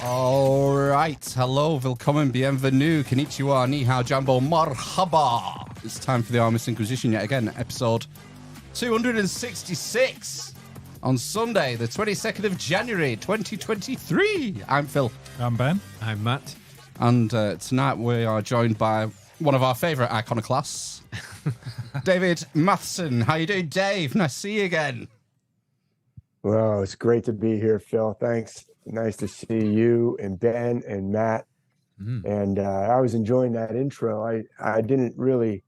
All right, hello, willkommen, bienvenue, konnichiwa, ni hao, jambo, marhaba. It's time for the Armist Inquisition yet again, episode 266 on Sunday, the 22nd of January, 2023. I'm Phil. I'm Ben. I'm Matt. And tonight we are joined by one of our favourite iconoclasts, David Mathisen. How you doing, Dave? Nice to see you again. Well, it's great to be here, Phil. Thanks. Nice to see you and Ben and Matt. And I was enjoying that intro. I didn't really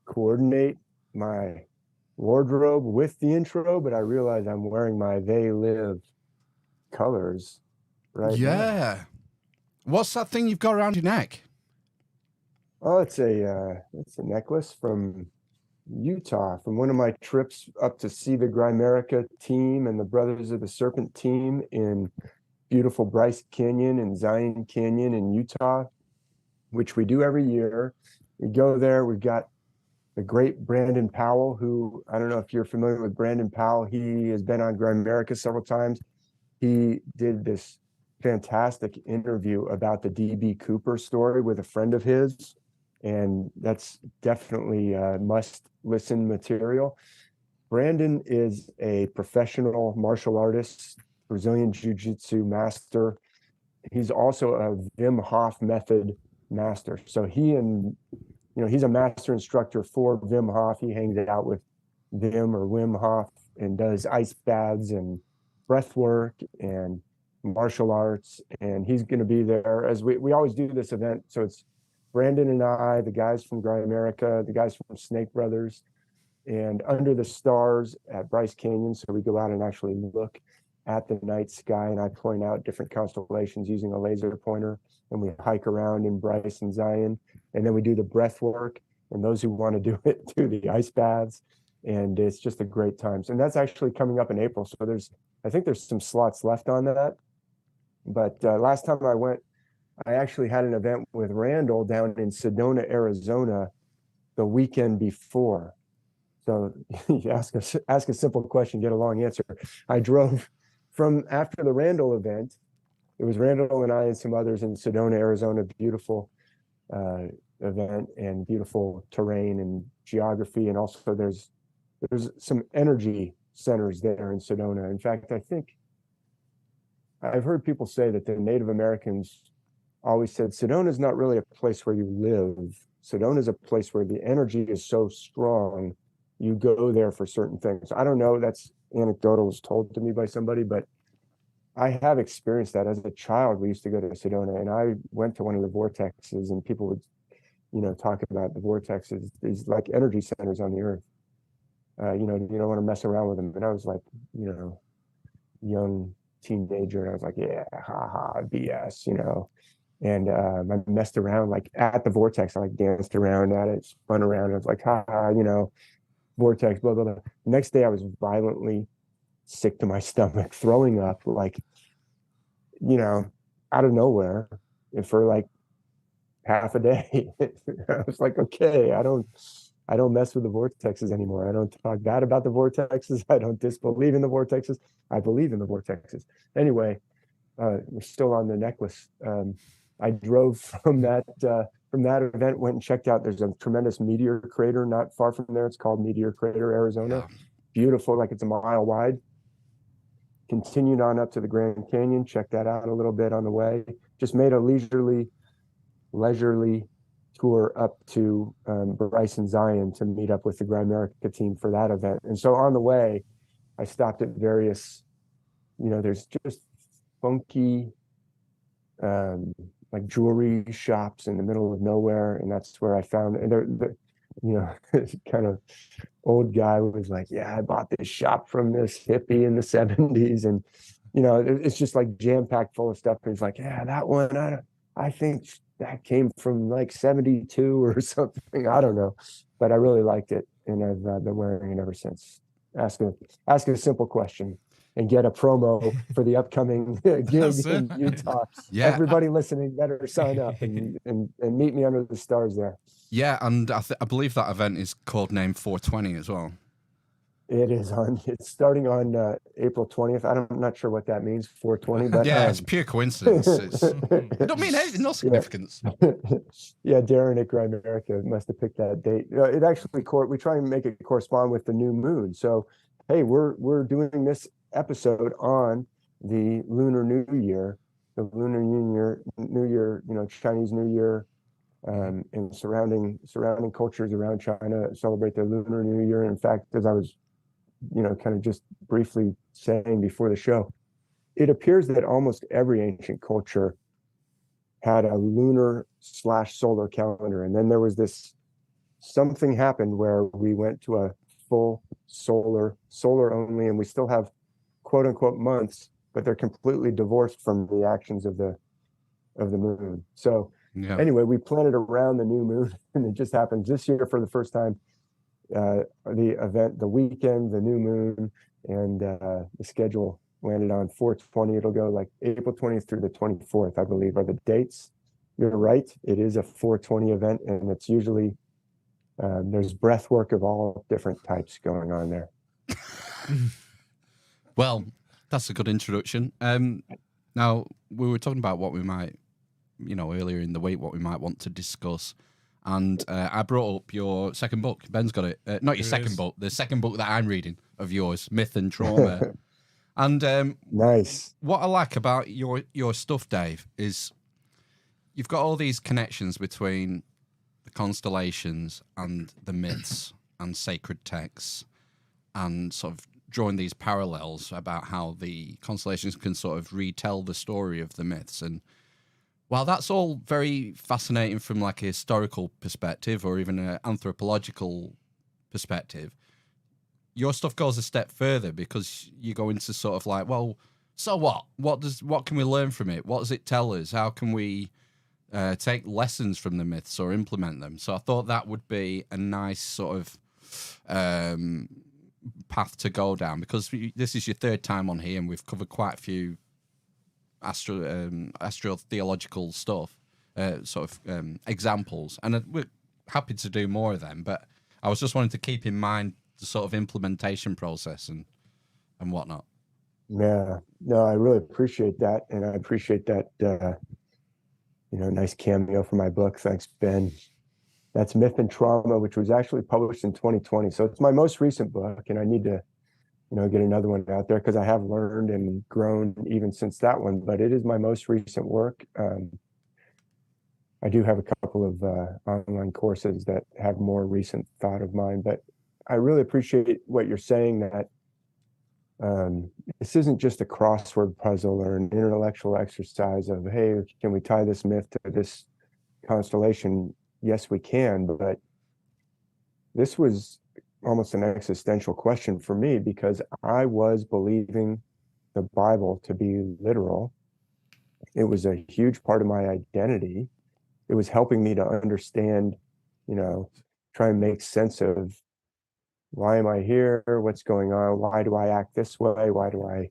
coordinate my wardrobe with the intro, but I realized I'm wearing my They Live colors right Yeah. now. What's that thing you've got around your neck? Oh, it's a necklace from Utah, from one of my trips up to see the Grimerica team and the Brothers of the Serpent team in beautiful Bryce Canyon and Zion Canyon in Utah, which we do every year. We go there. We've got the great Brandon Powell, who, I don't know if you're familiar with Brandon Powell. He has been on Grimerica several times. He did this fantastic interview about the DB Cooper story with a friend of his, and that's definitely must listen material. Brandon is a professional martial artist, Brazilian Jiu-Jitsu master. He's also a Wim Hof method master. So he's a master instructor for Wim Hof. He hangs out with Wim Hof and does ice baths and breath work and martial arts. And he's going to be there as we always do this event. So it's Brandon and I, the guys from Grimerica, the guys from Snake Brothers, and under the stars at Bryce Canyon. So we go out and actually look at the night sky, and I point out different constellations using a laser pointer, and we hike around in Bryce and Zion, and then we do the breath work, and those who want to do it do the ice baths, and it's just a great time. And that's actually coming up in April, so I think there's some slots left on that. But last time I went, I actually had an event with Randall down in Sedona, Arizona, the weekend before. So you ask a simple question, get a long answer. I drove from after the Randall event. It was Randall and I and some others in Sedona, Arizona. Beautiful event and beautiful terrain and geography, and also there's some energy centers there in Sedona. In fact, I think I've heard people say that the Native Americans always said Sedona is not really a place where you live. Sedona is a place where the energy is so strong, you go there for certain things. I don't know, that's anecdotal, was told to me by somebody, but I have experienced that. As a child, we used to go to Sedona, and I went to one of the vortexes, and people would, talk about the vortexes, these like energy centers on the earth. You don't want to mess around with them. But I was like, young teenager, and I was like, yeah, haha, BS, And I messed around like at the vortex. I like danced around at it, spun around. I was like, haha, vortex, blah, blah, blah. Next day I was violently sick to my stomach, throwing up like, out of nowhere, and for like half a day. I was like, okay, I don't mess with the vortexes anymore. I don't talk bad about the vortexes. I don't disbelieve in the vortexes. I believe in the vortexes. Anyway, we're still on the necklace. I drove from that event, went and checked out. There's a tremendous meteor crater not far from there. It's called Meteor Crater, Arizona. Yeah. Beautiful, like it's a mile wide. Continued on up to the Grand Canyon, checked that out a little bit on the way. Just made a leisurely tour up to Bryson, Zion to meet up with the Grimerica team for that event. And so on the way, I stopped at various, there's just funky like jewelry shops in the middle of nowhere, and that's where I found. And this kind of old guy was like, "Yeah, I bought this shop from this hippie in the '70s," and it's just like jam packed full of stuff. And he's like, "Yeah, that one, I think that came from like '72 or something. I don't know, but I really liked it, and I've been wearing it ever since." Ask a simple question and get a promo for the upcoming gig in Utah. Yeah. Everybody listening better sign up and meet me under the stars there. Yeah, and I believe that event is codenamed 420 as well. It's starting on April 20th. I'm not sure what that means, 420, but yeah, it's pure coincidence. It don't mean anything, no significance. Yeah, Darren at Grimerica must have picked that date. It actually we try and make it correspond with the new moon. So, hey, we're doing this episode on the Lunar New Year, the Lunar New Year, Chinese New Year, and surrounding cultures around China celebrate the Lunar New Year. In fact, as I was kind of just briefly saying before the show, it appears that almost every ancient culture had a lunar/solar calendar. And then there was something happened where we went to a full solar only, and we still have quote unquote months, but they're completely divorced from the actions of the moon. So anyway, we planned it around the new moon, and it just happens this year for the first time. The event, the weekend, the new moon, and the schedule landed on 420. It'll go like April 20th through the 24th, I believe, are the dates. You're right. It is a 420 event, and it's usually there's breath work of all different types going on there. Well, that's a good introduction. Now, we were talking about what we might, earlier in the week, what we might want to discuss. And I brought up your second book. Ben's got it. Not your second book, the second book that I'm reading of yours, Myth and Trauma. And nice. What I like about your stuff, Dave, is you've got all these connections between the constellations and the myths and sacred texts, and sort of drawing these parallels about how the constellations can sort of retell the story of the myths. And while that's all very fascinating from like a historical perspective or even an anthropological perspective, your stuff goes a step further, because you go into sort of like, well, so what? What can we learn from it? What does it tell us? How can we take lessons from the myths or implement them? So I thought that would be a nice sort of path to go down, because this is your third time on here, and we've covered quite a few astro-theological stuff, examples, and we're happy to do more of them, but I was just wanting to keep in mind the sort of implementation process and whatnot. Yeah, no, I really appreciate that, and I appreciate that nice cameo for my book. Thanks, Ben. That's Myth and Trauma, which was actually published in 2020, so it's my most recent book, and I need to get another one out there, because I have learned and grown even since that one, but it is my most recent work. I do have a couple of online courses that have more recent thought of mine, but I really appreciate what you're saying, that this isn't just a crossword puzzle or an intellectual exercise of, hey, can we tie this myth to this constellation? Yes, we can, but this was almost an existential question for me, because I was believing the Bible to be literal. It was a huge part of my identity. It was helping me to understand, try and make sense of, why am I here? What's going on? Why do I act this way? Why do I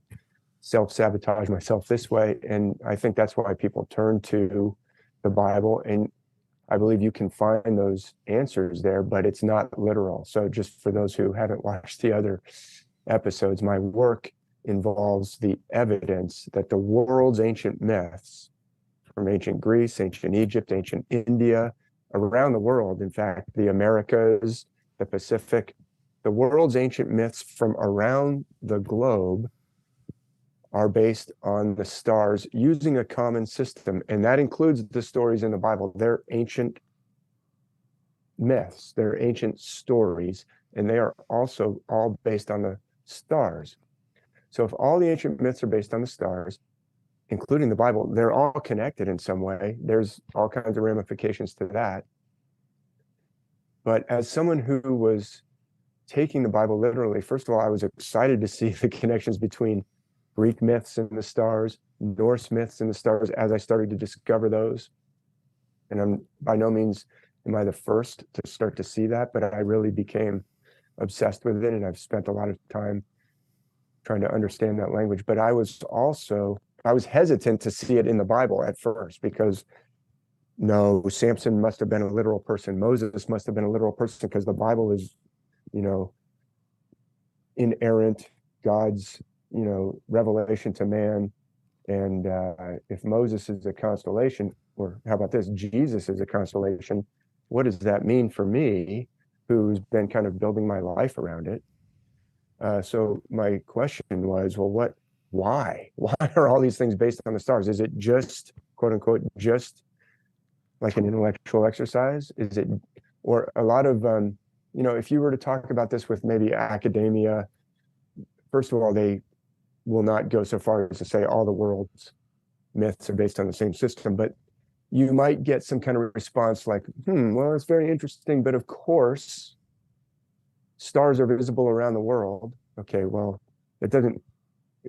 self-sabotage myself this way? And I think that's why people turn to the Bible, and I believe you can find those answers there, but it's not literal. So just for those who haven't watched the other episodes, my work involves the evidence that the world's ancient myths, from ancient Greece, ancient Egypt, ancient India, around the world, in fact, the Americas, the Pacific, the world's ancient myths from around the globe are based on the stars using a common system. And that includes the stories in the Bible. They're ancient myths, they're ancient stories, and they are also all based on the stars. So if all the ancient myths are based on the stars, including the Bible, they're all connected in some way. There's all kinds of ramifications to that. But as someone who was taking the Bible literally, first of all, I was excited to see the connections between Greek myths and the stars, Norse myths and the stars, as I started to discover those. And I'm by no means am I the first to start to see that, but I really became obsessed with it, and I've spent a lot of time trying to understand that language. But I was hesitant to see it in the Bible at first, because no, Samson must have been a literal person. Moses must have been a literal person, because the Bible is, inerrant, God's, revelation to man. And if Moses is a constellation, or how about this, Jesus is a constellation, what does that mean for me, who's been kind of building my life around it? So my question was, well, why are all these things based on the stars? Is it just, quote unquote, just like an intellectual exercise? Is it, or a lot of, if you were to talk about this with maybe academia, first of all, they will not go so far as to say all the world's myths are based on the same system, but you might get some kind of response like, well, it's very interesting, but of course, stars are visible around the world. Okay, well, it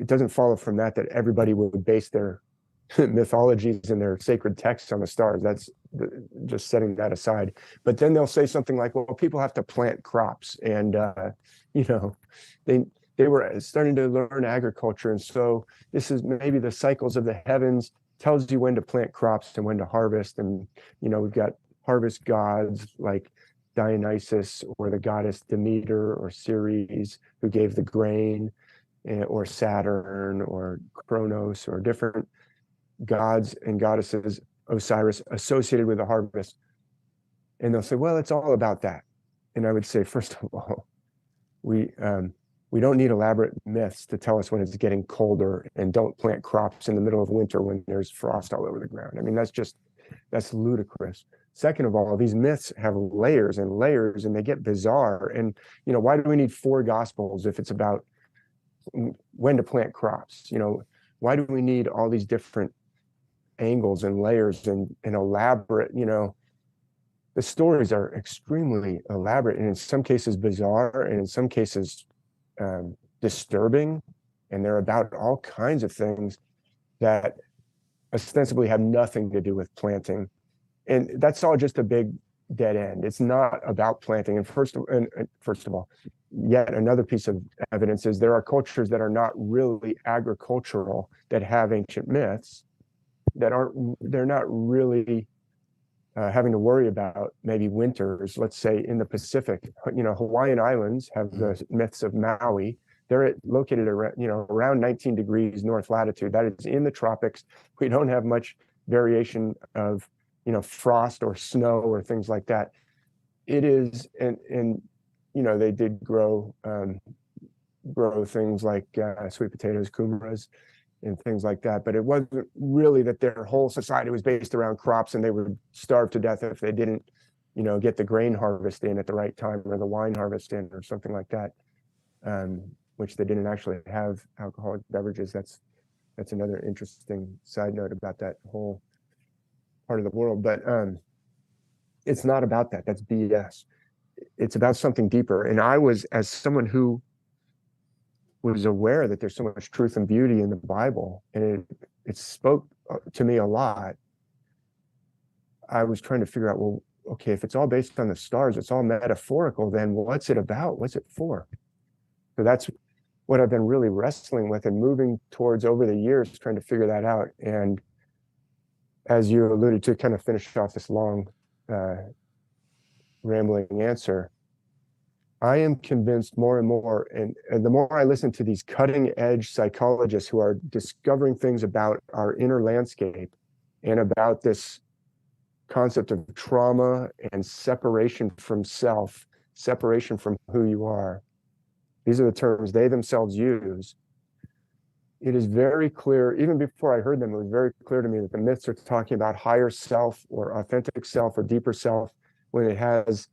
doesn't follow from that everybody would base their mythologies and their sacred texts on the stars. That's just setting that aside. But then they'll say something like, well, people have to plant crops, and they were starting to learn agriculture, and so this is maybe the cycles of the heavens tells you when to plant crops and when to harvest. And we've got harvest gods like Dionysus, or the goddess Demeter or Ceres, who gave the grain, or Saturn or Kronos, or different gods and goddesses, Osiris, associated with the harvest. And they'll say, well, it's all about that. And I would say, first of all, we don't need elaborate myths to tell us when it's getting colder, and don't plant crops in the middle of winter when there's frost all over the ground. I mean, that's ludicrous. Second of all, these myths have layers and layers, and they get bizarre. And, why do we need 4 gospels if it's about when to plant crops? Why do we need all these different angles and layers and elaborate, the stories are extremely elaborate, and in some cases bizarre, and in some cases disturbing, and they're about all kinds of things that ostensibly have nothing to do with planting. And that's all just a big dead end. It's not about planting. And first of all, yet another piece of evidence is there are cultures that are not really agricultural, that have ancient myths, they're not really having to worry about maybe winters. Let's say in the Pacific, Hawaiian Islands have the myths of Maui. They're located around 19 degrees north latitude. That is in the tropics. We don't have much variation of frost or snow or things like that. It is, and they did grow things like sweet potatoes, kumaras, and things like that. But it wasn't really that their whole society was based around crops, and they would starve to death if they didn't, get the grain harvest in at the right time, or the wine harvest in, or something like that. Which they didn't actually have alcoholic beverages. That's another interesting side note about that whole part of the world. But it's not about that. That's BS. It's about something deeper. And I was, as someone who was aware that there's so much truth and beauty in the Bible, and it spoke to me a lot, I was trying to figure out, well, okay, if it's all based on the stars, it's all metaphorical, then what's it about? What's it for? So that's what I've been really wrestling with and moving towards over the years, trying to figure that out. And as you alluded to, kind of finish off this long rambling answer, I am convinced more and more, and the more I listen to these cutting edge psychologists who are discovering things about our inner landscape and about this concept of trauma and separation from self, separation from who you are. These are the terms they themselves use. It is very clear, even before I heard them, it was very clear to me that the myths are talking about higher self or authentic self or deeper self, when it has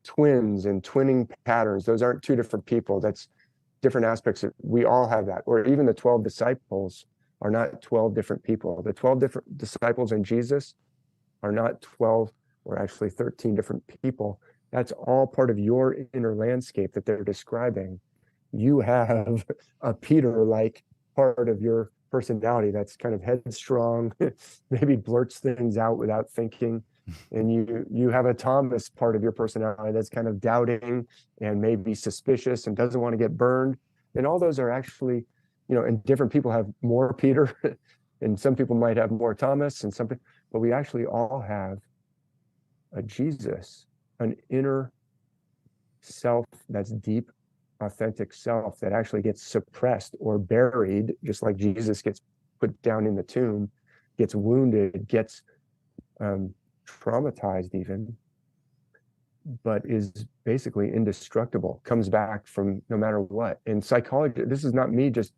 twins and twinning patterns. Those aren't two different people. That's different aspects. We all have that. Or even the 12 disciples are not 12 different people. The 12 different disciples in Jesus are not 12 or actually 13 different people. That's all part of your inner landscape that they're describing. You have a Peter-like part of your personality that's kind of headstrong, maybe blurts things out without thinking. And you have a Thomas part of your personality that's kind of doubting and maybe suspicious and doesn't want to get burned. And all those are actually, and different people have more Peter, and some people might have more Thomas, and something, but we actually all have a Jesus, an inner self that's deep, authentic self that actually gets suppressed or buried, just like Jesus gets put down in the tomb, gets wounded, gets traumatized even, but is basically indestructible, comes back from no matter what. And psychology, this is not me just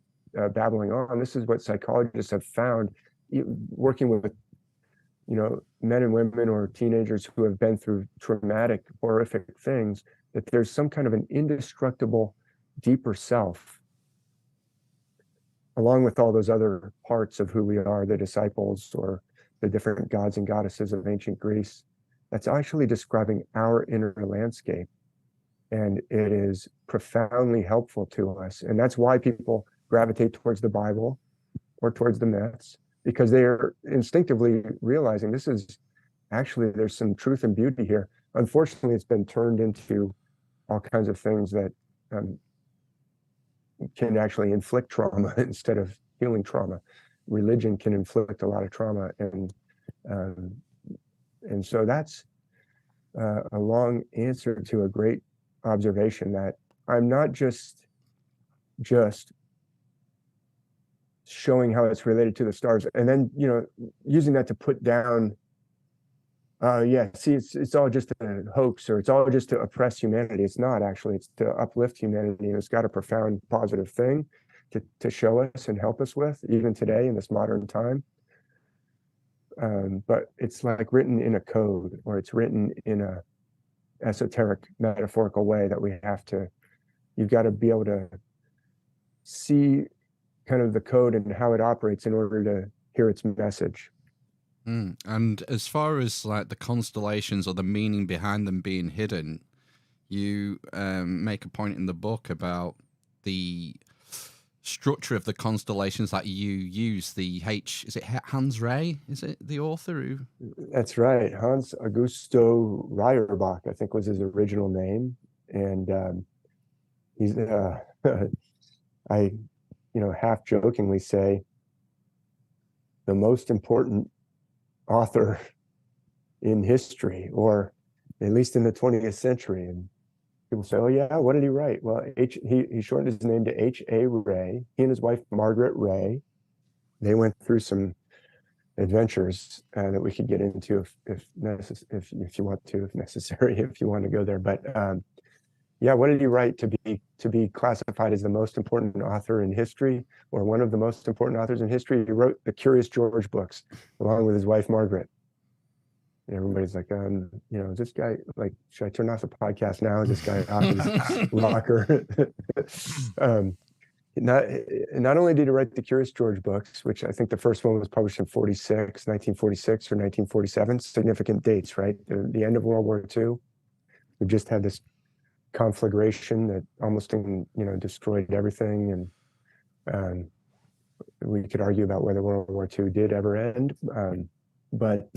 babbling on, this is what psychologists have found, working with men and women or teenagers who have been through traumatic, horrific things, that there's some kind of an indestructible, deeper self, along with all those other parts of who we are, the disciples or the different gods and goddesses of ancient Greece, that's actually describing our inner landscape. And it is profoundly helpful to us. And that's why people gravitate towards the Bible or towards the myths, because they are instinctively realizing this is actually, there's some truth and beauty here. Unfortunately, it's been turned into all kinds of things that can actually inflict trauma instead of healing trauma. Religion can inflict a lot of trauma, and so that's a long answer to a great observation, that I'm not just showing how it's related to the stars and then using that to put down it's all just a hoax, or it's all just to oppress humanity. It's not actually, it's to uplift humanity, and it's got a profound positive thing to show us and help us with, even today in this modern time. But it's like written in a code, or it's written in a esoteric, metaphorical way that you've got to be able to see kind of the code and how it operates in order to hear its message. And as far as like the constellations or the meaning behind them being hidden, you make a point in the book about the structure of the constellations that you use. Is it Hans Ray? Is it the author who? That's right. Hans Augusto Reyerbach, I think, was his original name. And he's, I half jokingly say, the most important author in history, or at least in the 20th century. And people say, oh yeah, what did he write? Well, he shortened his name to H.A. Ray. He and his wife, Margaret Ray, they went through some adventures that we could get into if you want to, if necessary, if you want to go there. But what did he write to be classified as the most important author in history, or one of the most important authors in history? He wrote the Curious George books along with his wife Margaret. And everybody's like, is this guy, like, should I turn off the podcast now? Is this guy off his rocker? Not only did he write the Curious George books, which I think the first one was published in 1946 or 1947, significant dates, right? The end of World War II. We just had this conflagration that almost destroyed everything, and we could argue about whether World War II did ever end, but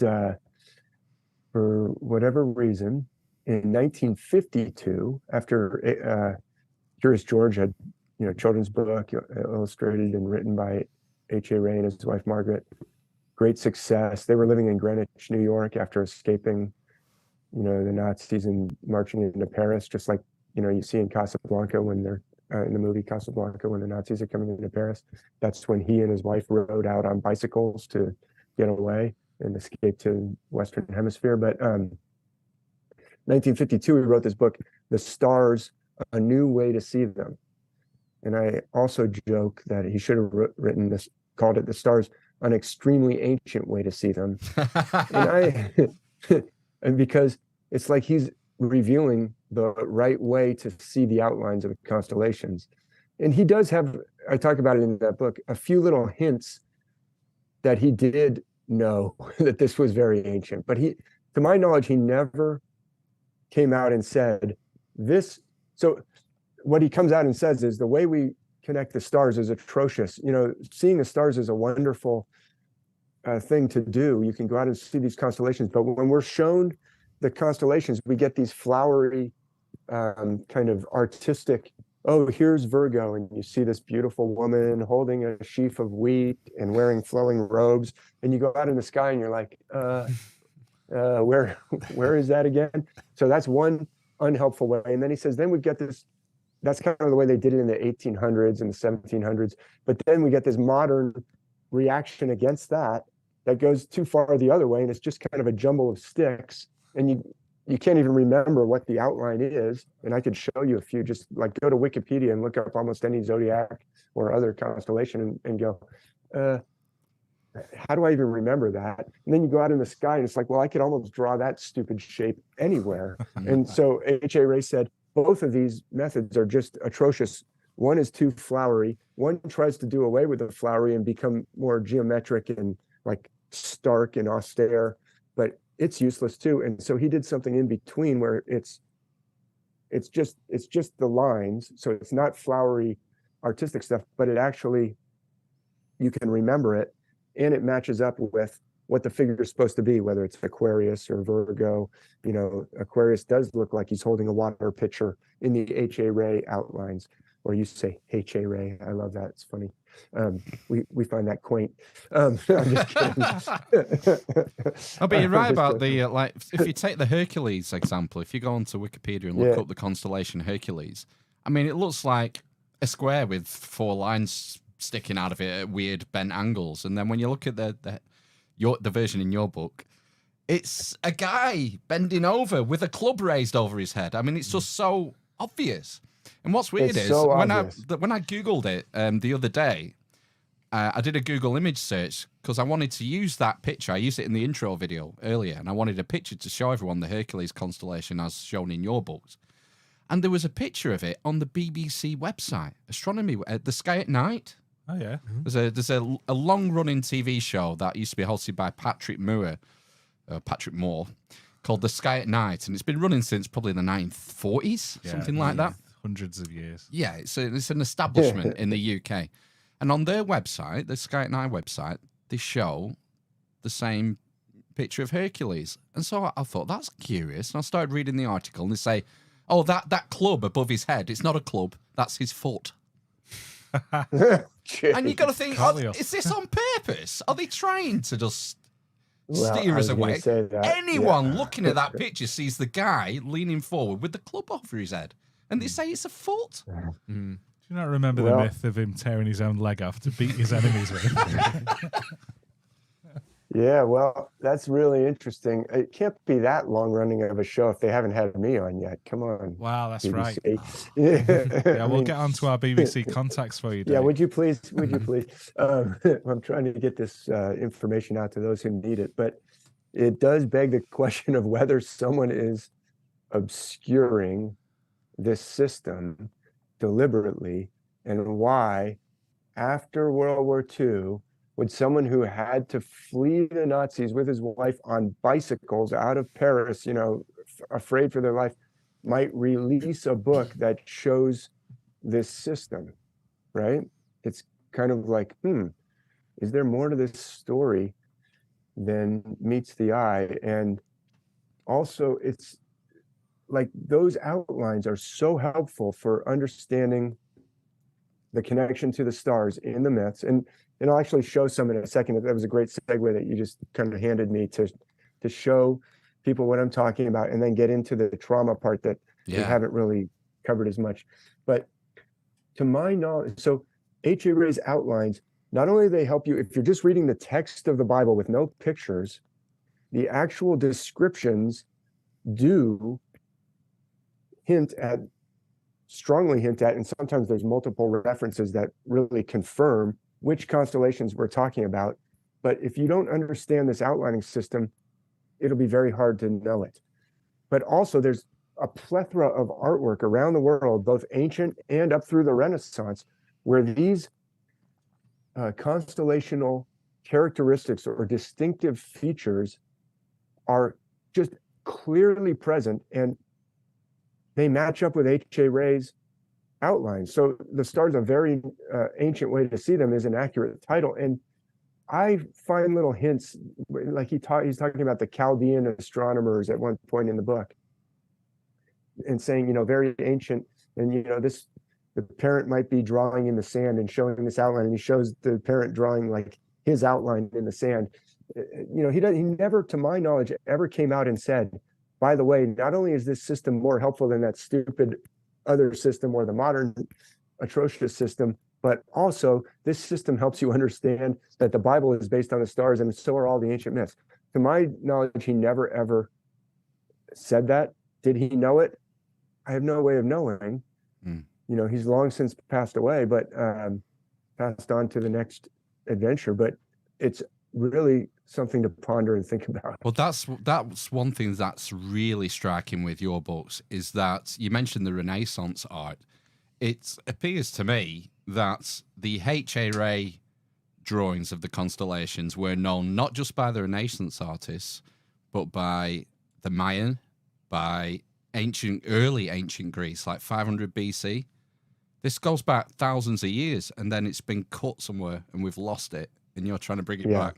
for whatever reason, in 1952, after Curious George had children's book illustrated and written by H.A. Ray and his wife Margaret, great success. They were living in Greenwich, New York, after escaping the Nazis and marching into Paris, just like, you see in Casablanca when they're in the movie Casablanca, when the Nazis are coming into Paris. That's when he and his wife rode out on bicycles to get away and escape to Western Hemisphere. But 1952, he wrote this book, The Stars, A New Way to See Them. And I also joke that he should have written this, called it The Stars, An Extremely Ancient Way to See Them. And because it's like he's revealing the right way to see the outlines of the constellations. And he does have, I talk about it in that book, a few little hints that he did know that this was very ancient. But he, to my knowledge, he never came out and said this. So what he comes out and says is the way we connect the stars is atrocious. You know, seeing the stars is a wonderful thing to do. You can go out and see these constellations, but when we're shown the constellations, we get these flowery kind of artistic, oh, here's Virgo, and you see this beautiful woman holding a sheaf of wheat and wearing flowing robes, and you go out in the sky and you're like, where is that again? So that's one unhelpful way. And then he says, then we get this, that's kind of the way they did it in the 1800s and the 1700s, but then we get this modern reaction against that goes too far the other way, and it's just kind of a jumble of sticks, and you can't even remember what the outline is. And I could show you a few, just like go to Wikipedia and look up almost any zodiac or other constellation and go, how do I even remember that? And then you go out in the sky and it's like, well, I could almost draw that stupid shape anywhere. And so H.A. Ray said, both of these methods are just atrocious. One is too flowery. One tries to do away with the flowery and become more geometric and like stark and austere, but it's useless too. And so he did something in between where it's just the lines. So it's not flowery artistic stuff, but it actually, you can remember it, and it matches up with what the figure is supposed to be, whether it's Aquarius or Virgo. You know, Aquarius does look like he's holding a water pitcher in the H.A. Ray outlines, or you say H.A. Ray. I love that. It's funny. We find that quaint. I'm just kidding. Oh, but you're right about the like. If you take the Hercules example, if you go onto Wikipedia and look up the constellation Hercules, I mean, it looks like a square with 4 lines sticking out of it at weird bent angles. And then when you look at the version in your book, it's a guy bending over with a club raised over his head. I mean, it's just so obvious. And what's weird is so when I Googled it the other day, I did a Google image search because I wanted to use that picture. I used it in the intro video earlier, and I wanted a picture to show everyone the Hercules constellation as shown in your books. And there was a picture of it on the BBC website, astronomy, the Sky at Night. Oh yeah. There's a long-running TV show that used to be hosted by Patrick Moore, called The Sky at Night, and it's been running since probably the 1940s, something like that. Hundreds of years. Yeah, it's an establishment in the UK. And on their website, the Sky at Night website, they show the same picture of Hercules. And so I thought, that's curious. And I started reading the article, and they say, oh, that club above his head, it's not a club, that's his foot. And you got to think, is this on purpose? Are they trying to just steer us away? Anyone looking at that picture sees the guy leaning forward with the club over his head, and they say it's a foot. Do you not remember the myth of him tearing his own leg off to beat his enemies with? Yeah, well, that's really interesting. It can't be that long running of a show if they haven't had me on yet. Come on. Wow, that's BBC. Right. Yeah, we'll get onto our BBC contacts for you, Dave. Yeah, would you please? Would you please? I'm trying to get this information out to those who need it, but it does beg the question of whether someone is obscuring this system deliberately, and why, after World War II, would someone who had to flee the Nazis with his wife on bicycles out of Paris, you know, afraid for their life, might release a book that shows this system, right? It's kind of like, is there more to this story than meets the eye? And also, it's like those outlines are so helpful for understanding the connection to the stars in the myths. And I'll actually show some in a second. That was a great segue that you just kind of handed me to show people what I'm talking about, and then get into the trauma part that we haven't really covered as much. But to my knowledge, so H.A. Ray's outlines, not only do they help you, if you're just reading the text of the Bible with no pictures, the actual descriptions do strongly hint at, and sometimes there's multiple references that really confirm which constellations we're talking about. But if you don't understand this outlining system, it'll be very hard to know it. But also there's a plethora of artwork around the world, both ancient and up through the Renaissance, where these constellational characteristics or distinctive features are just clearly present, and they match up with H.A. Ray's outlines. So the stars, a very ancient way to see them, is an accurate title. And I find little hints, like he's talking about the Chaldean astronomers at one point in the book, and saying, very ancient, and the parent might be drawing in the sand and showing this outline, and he shows the parent drawing like his outline in the sand. He never, to my knowledge, ever came out and said, by the way, not only is this system more helpful than that stupid other system or the modern atrocious system, but also this system helps you understand that the Bible is based on the stars, and so are all the ancient myths. To my knowledge, he never ever said that. Did he know it? I have no way of knowing. He's long since passed away, but passed on to the next adventure. But it's really something to ponder and think about. Well, that's one thing that's really striking with your books, is that you mentioned the Renaissance art. It appears to me that the H.A. Ray drawings of the constellations were known not just by the Renaissance artists, but by the Mayan, by early ancient Greece, like 500 BC. This goes back thousands of years, and then it's been cut somewhere, and we've lost it, and you're trying to bring it back.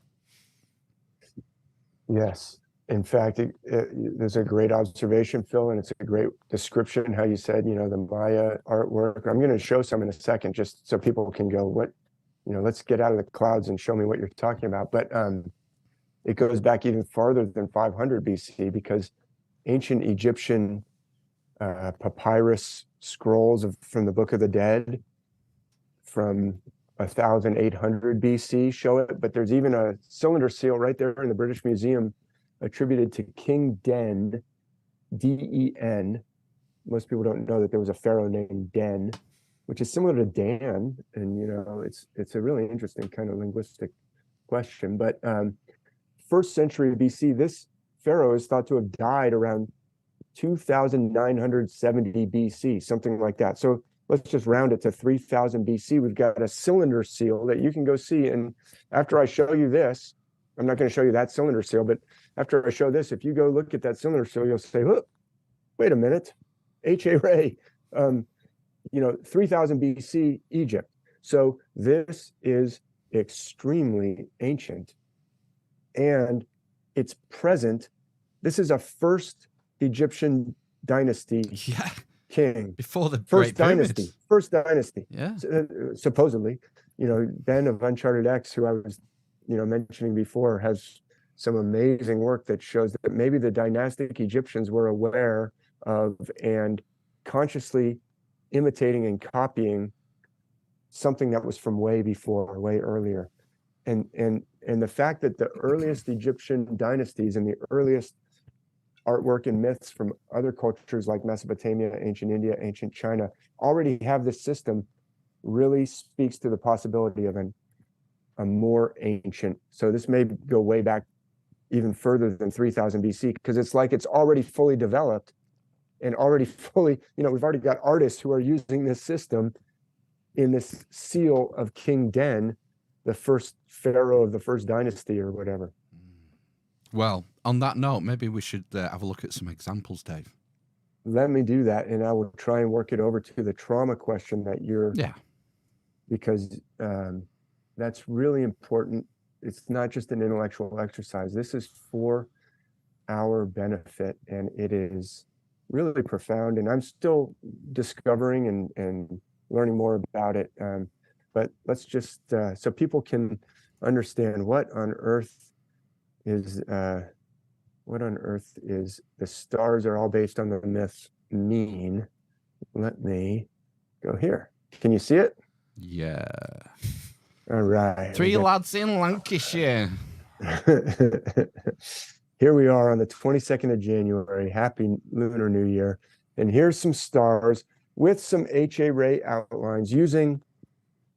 Yes. In fact, there's a great observation, Phil, and it's a great description how you said, the Maya artwork. I'm going to show some in a second, just so people can go, let's get out of the clouds and show me what you're talking about. But it goes back even farther than 500 BC, because ancient Egyptian papyrus scrolls from the Book of the Dead from 1800 BC show it. But there's even a cylinder seal right there in the British Museum attributed to King Den, Den. Most people don't know that there was a pharaoh named Den, which is similar to Dan. And, it's a really interesting kind of linguistic question. But first century BC, this pharaoh is thought to have died around 2970 BC, something like that. So let's just round it to 3000 BC. We've got a cylinder seal that you can go see. And after I show you this, I'm not going to show you that cylinder seal, but after I show this, if you go look at that cylinder seal, you'll say, oh, wait a minute, H.A. Ray, 3000 BC Egypt. So this is extremely ancient, and it's present. This is a first Egyptian dynasty king. Before the first dynasty. First dynasty. Yeah. Supposedly, Ben of Uncharted X, who I was, mentioning before, has some amazing work that shows that maybe the dynastic Egyptians were aware of and consciously imitating and copying something that was from way before, way earlier. And the fact that the earliest Egyptian dynasties and the earliest artwork and myths from other cultures like Mesopotamia, ancient India, ancient China already have this system really speaks to the possibility of a more ancient. So this may go way back even further than 3000 BC, because it's like it's already fully developed and already fully, we've already got artists who are using this system in this seal of King Den, the first pharaoh of the first dynasty or whatever. Well, on that note, maybe we should have a look at some examples, Dave. Let me do that, and I will try and work it over to the trauma question that you're... Yeah. Because that's really important. It's not just an intellectual exercise. This is for our benefit, and it is really profound, and I'm still discovering and learning more about it. But let's just, so people can understand what on earth is the stars are all based on the myths mean. Let me go here. Can you see it? Yeah. All right. Three lads in Lancashire. Here we are on the 22nd of January. Happy Lunar New Year. And here's some stars with some H.A. Ray outlines using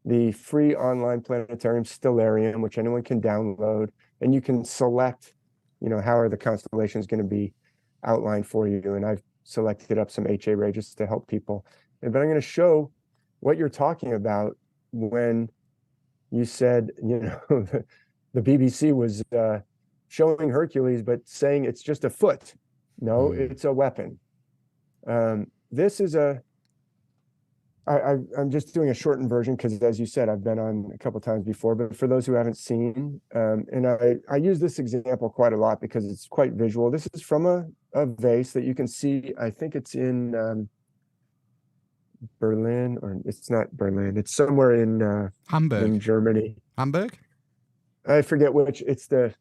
the free online planetarium Stellarium, which anyone can download. And you can select, how are the constellations going to be outlined for you. And I've selected up some HA ray just to help people. But I'm going to show what you're talking about when you said, the BBC was showing Hercules, but saying it's just a foot. No, it's a weapon. This is I'm just doing a shortened version because, as you said, I've been on a couple of times before, but for those who haven't seen, and I use this example quite a lot because it's quite visual. This is from a vase that you can see. I think it's in Berlin, or it's not Berlin. It's somewhere in Hamburg, in Germany. Hamburg. I forget which. It's the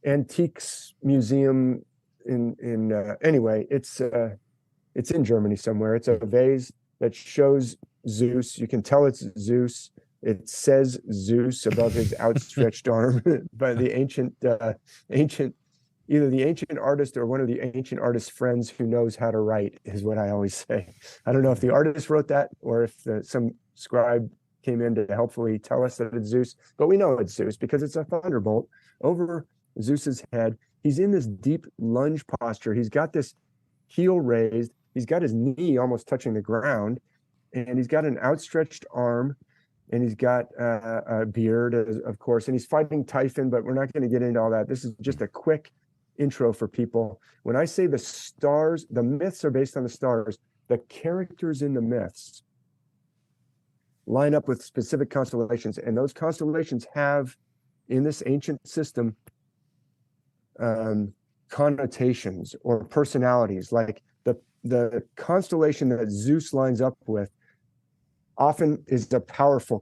Antiques Museum anyway. It's in Germany somewhere. It's a vase that shows Zeus. You can tell it's Zeus. It says Zeus above his outstretched arm by the ancient, either the ancient artist or one of the ancient artist's friends who knows how to write, is what I always say. I don't know if the artist wrote that or if some scribe came in to helpfully tell us that it's Zeus, but we know it's Zeus because it's a thunderbolt over Zeus's head. He's in this deep lunge posture. He's got this heel raised. He's got his knee almost touching the ground, and he's got an outstretched arm, and he's got a beard, of course, and he's fighting Typhon, but we're not going to get into all that. This is just a quick intro for people. When I say the stars, the myths are based on the stars. The characters in the myths line up with specific constellations, and those constellations have, in this ancient system, connotations or personalities. Like the constellation that Zeus lines up with often is a powerful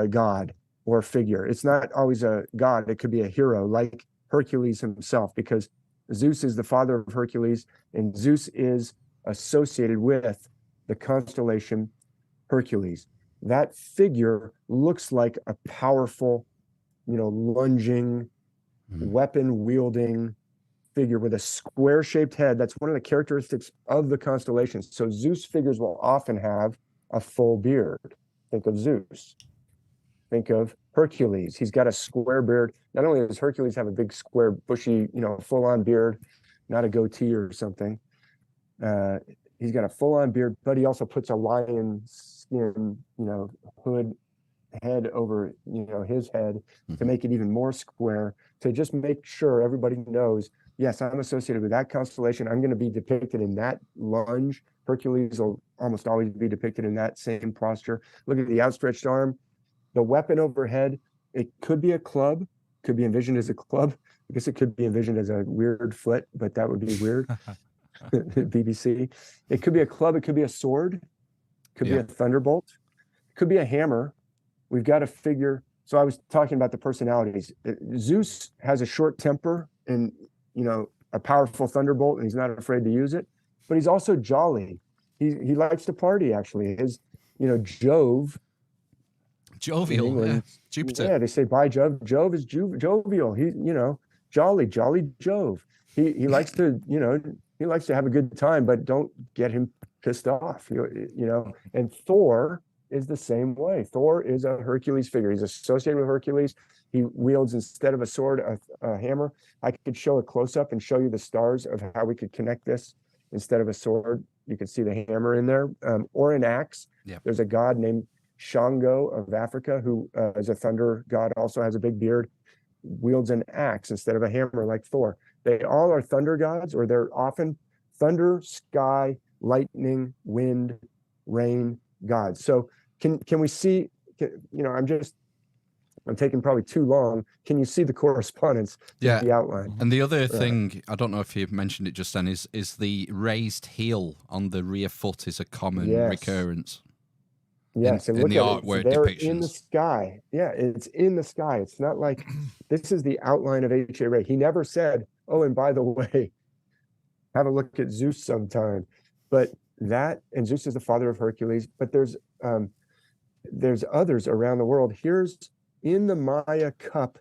god or figure. It's not always a god. It could be a hero like Hercules himself, because Zeus is the father of Hercules, and Zeus is associated with the constellation Hercules. That figure looks like a powerful, lunging, weapon-wielding figure with a square-shaped head. That's one of the characteristics of the constellations. So Zeus figures will often have a full beard. Think of Zeus. Think of Hercules. He's got a square beard. Not only does Hercules have a big, square, bushy, full-on beard, not a goatee or something. He's got a full-on beard, but he also puts a lion skin, head over, his head to make it even more square, to just make sure everybody knows, yes, I'm associated with that constellation. I'm going to be depicted in that lunge. Hercules will almost always be depicted in that same posture. Look at the outstretched arm. The weapon overhead, it could be a club, could be envisioned as a club. I guess it could be envisioned as a weird foot, but that would be weird. BBC. It could be a club, it could be a sword, could be a thunderbolt, it could be a hammer. We've got a figure. So I was talking about the personalities. Zeus has a short temper and, a powerful thunderbolt, and he's not afraid to use it, but he's also jolly. He likes to party, actually. His, Jove. Jovial, England, Jupiter. Yeah, they say by Jove. Jove is jovial. He, jolly Jove. He likes to, he likes to have a good time, but don't get him pissed off, And Thor is the same way. Thor is a Hercules figure. He's associated with Hercules. He wields, instead of a sword, a hammer. I could show a close-up and show you the stars of how we could connect this. Instead of a sword, you can see the hammer in there, or an axe. Yeah. There's a god named Shango of Africa, who is a thunder god, also has a big beard, wields an axe instead of a hammer like Thor. They all are thunder gods, or they're often thunder, sky, lightning, wind, rain gods. So can we see, I'm taking probably too long. Can you see the correspondence to the outline? And the other thing, I don't know if you mentioned it just then, is the raised heel on the rear foot is a common recurrence. Yes, and in look the at artwork it. They're depictions. in the sky. Yeah, it's in the sky. It's not like this is the outline of H.A. Ray. He never said, oh, and by the way, have a look at Zeus sometime. But that, and Zeus is the father of Hercules, but there's others around the world. Here's in the Maya cup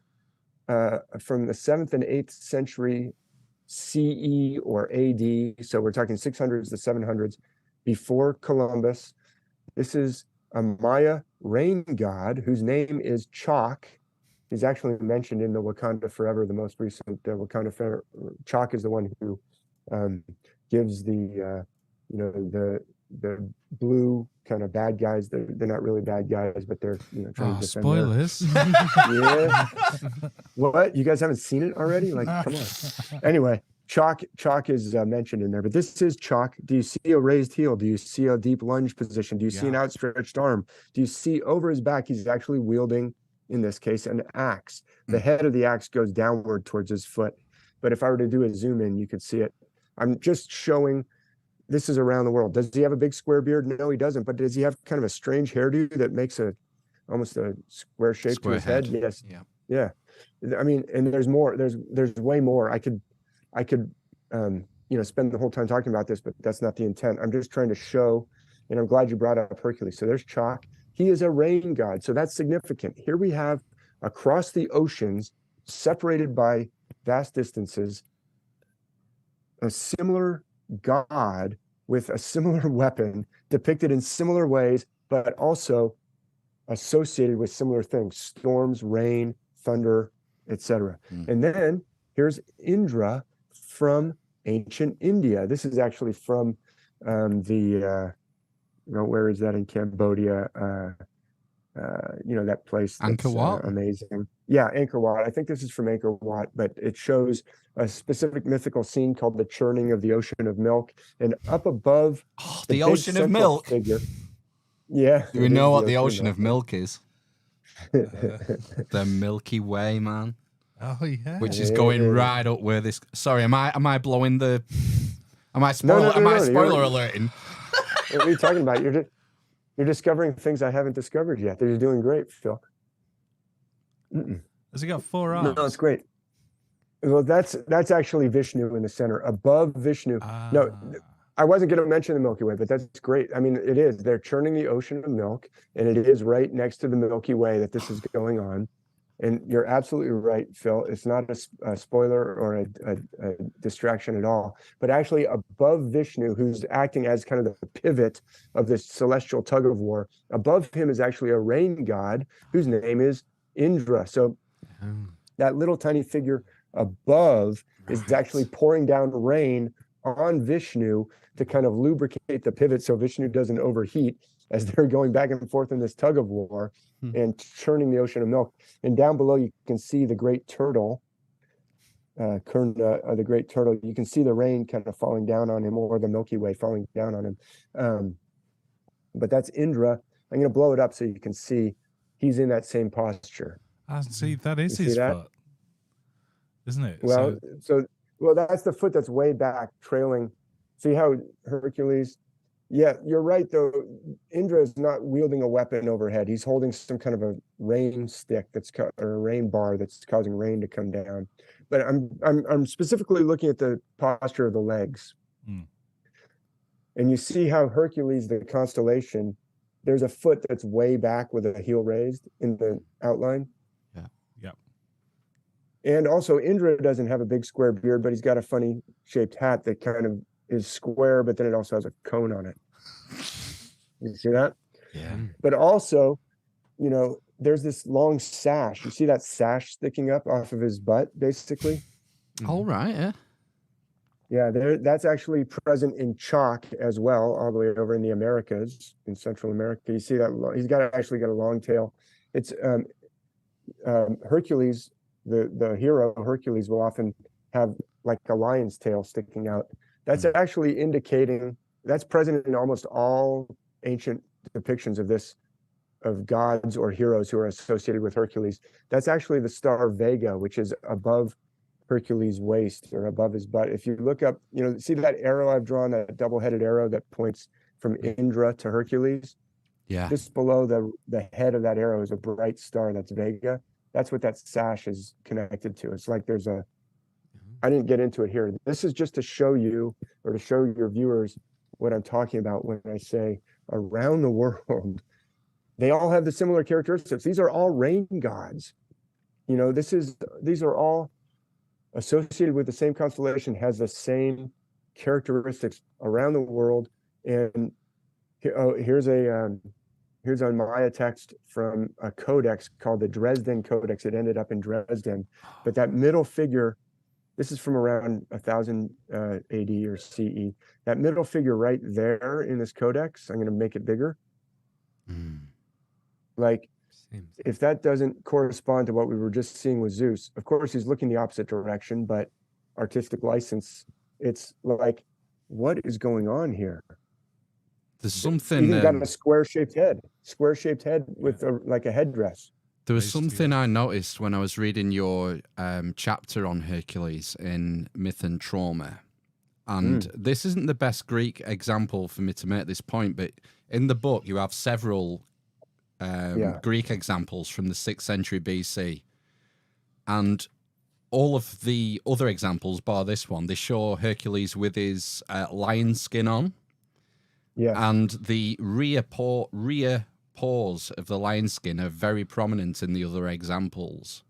from the 7th and 8th century CE or AD. So we're talking 600s to 700s before Columbus. This is a Maya rain god whose name is Chalk. He's actually mentioned in the Wakanda Forever, the most recent Wakanda Forever. Chalk is the one who gives the the blue kind of bad guys. They're not really bad guys, but they're trying to defend spoilers. Yeah. What? You guys haven't seen it already? Like, come on. Anyway, chalk is mentioned in there, but this is chalk. Do you see a raised heel? Do you see a deep lunge position? Do you see an outstretched arm? Do you see over his back? He's actually wielding, in this case, an axe. The head of the axe goes downward towards his foot. But if I were to do a zoom in, you could see it. I'm just showing this is around the world. Does he have a big square beard? No, he doesn't. But does he have kind of a strange hairdo that makes almost a square shape to his head? Yes. Yeah. I mean, and there's more. There's way more. I could spend the whole time talking about this, but that's not the intent. I'm just trying to show, and I'm glad you brought up Hercules. So there's chalk. He is a rain god. So that's significant. Here we have across the oceans, separated by vast distances, a similar god with a similar weapon depicted in similar ways, but also associated with similar things: storms, rain, thunder, etc. And then here's Indra from ancient India. This is actually from where is that in Cambodia? That place that's Angkor Wat? Amazing. Yeah, Angkor Wat. I think this is from Angkor Wat, but it shows a specific mythical scene called the churning of the ocean of milk. And up above the ocean of milk figure. Yeah. Do we know what the ocean of milk is? The Milky Way, man. Oh yeah. Which is going right up where this. Sorry, am I blowing the? Am I spoiler alerting? What are you talking about? You're discovering things I haven't discovered yet. You're doing great, Phil. Has he got 4 arms? No, it's great. Well, that's actually Vishnu in the center. Above Vishnu. No, I wasn't going to mention the Milky Way, but that's great. I mean, it is. They're churning the ocean of milk, and it is right next to the Milky Way that this is going on. And you're absolutely right, Phil. It's not a spoiler or a distraction at all. But actually above Vishnu, who's acting as kind of the pivot of this celestial tug of war, above him is actually a rain god whose name is Indra. So that little tiny figure above is actually pouring down rain on Vishnu to kind of lubricate the pivot so Vishnu doesn't overheat as they're going back and forth in this tug of war and churning the ocean of milk. And down below, you can see the great turtle, Kurna, the great turtle. You can see the rain kind of falling down on him, or the Milky Way falling down on him. But that's Indra. I'm going to blow it up so you can see he's in that same posture. See, that is his foot, isn't it? Well, that's the foot that's way back, trailing. See how Hercules? Yeah, you're right, though. Indra is not wielding a weapon overhead. He's holding some kind of a rain stick or a rain bar that's causing rain to come down. But I'm specifically looking at the posture of the legs. And you see how Hercules, the constellation, there's a foot that's way back with a heel raised in the outline. Yeah. And also Indra doesn't have a big square beard, but he's got a funny shaped hat that kind of is square, but then it also has a cone on it. You see that? Yeah. But also, there's this long sash. You see that sash sticking up off of his butt, basically? All right, yeah. Yeah, that's actually present in chalk as well, all the way over in the Americas, in Central America. You see that he's actually got a long tail. It's Hercules, the hero Hercules will often have like a lion's tail sticking out. That's actually indicating that's present in almost all ancient depictions of gods or heroes who are associated with Hercules. That's actually the star Vega, which is above Hercules' waist or above his butt. If you look up, see that arrow I've drawn, that double-headed arrow that points from Indra to Hercules? Yeah. Just below the head of that arrow is a bright star. That's Vega. That's what that sash is connected to. It's like I didn't get into it here. This is just to show you, or to show your viewers, what I'm talking about when I say around the world. They all have the similar characteristics. These are all rain gods. These are all associated with the same constellation, has the same characteristics around the world. And here's a Maya text from a codex called the Dresden Codex. It ended up in Dresden, but that middle figure This is from around 1000 AD or CE. That middle figure right there in this codex, I'm going to make it bigger. Like, if that doesn't correspond to what we were just seeing with Zeus, of course, he's looking the opposite direction, but artistic license, it's like, what is going on here? There's something. Even got a square-shaped head with like a headdress. There was something I noticed when I was reading your chapter on Hercules in Myth and Trauma. And this isn't the best Greek example for me to make this point, but in the book, you have several Greek examples from the 6th century BC. And all of the other examples, bar this one, they show Hercules with his lion skin on. Yeah. And the rear paws of the lion skin are very prominent in the other examples.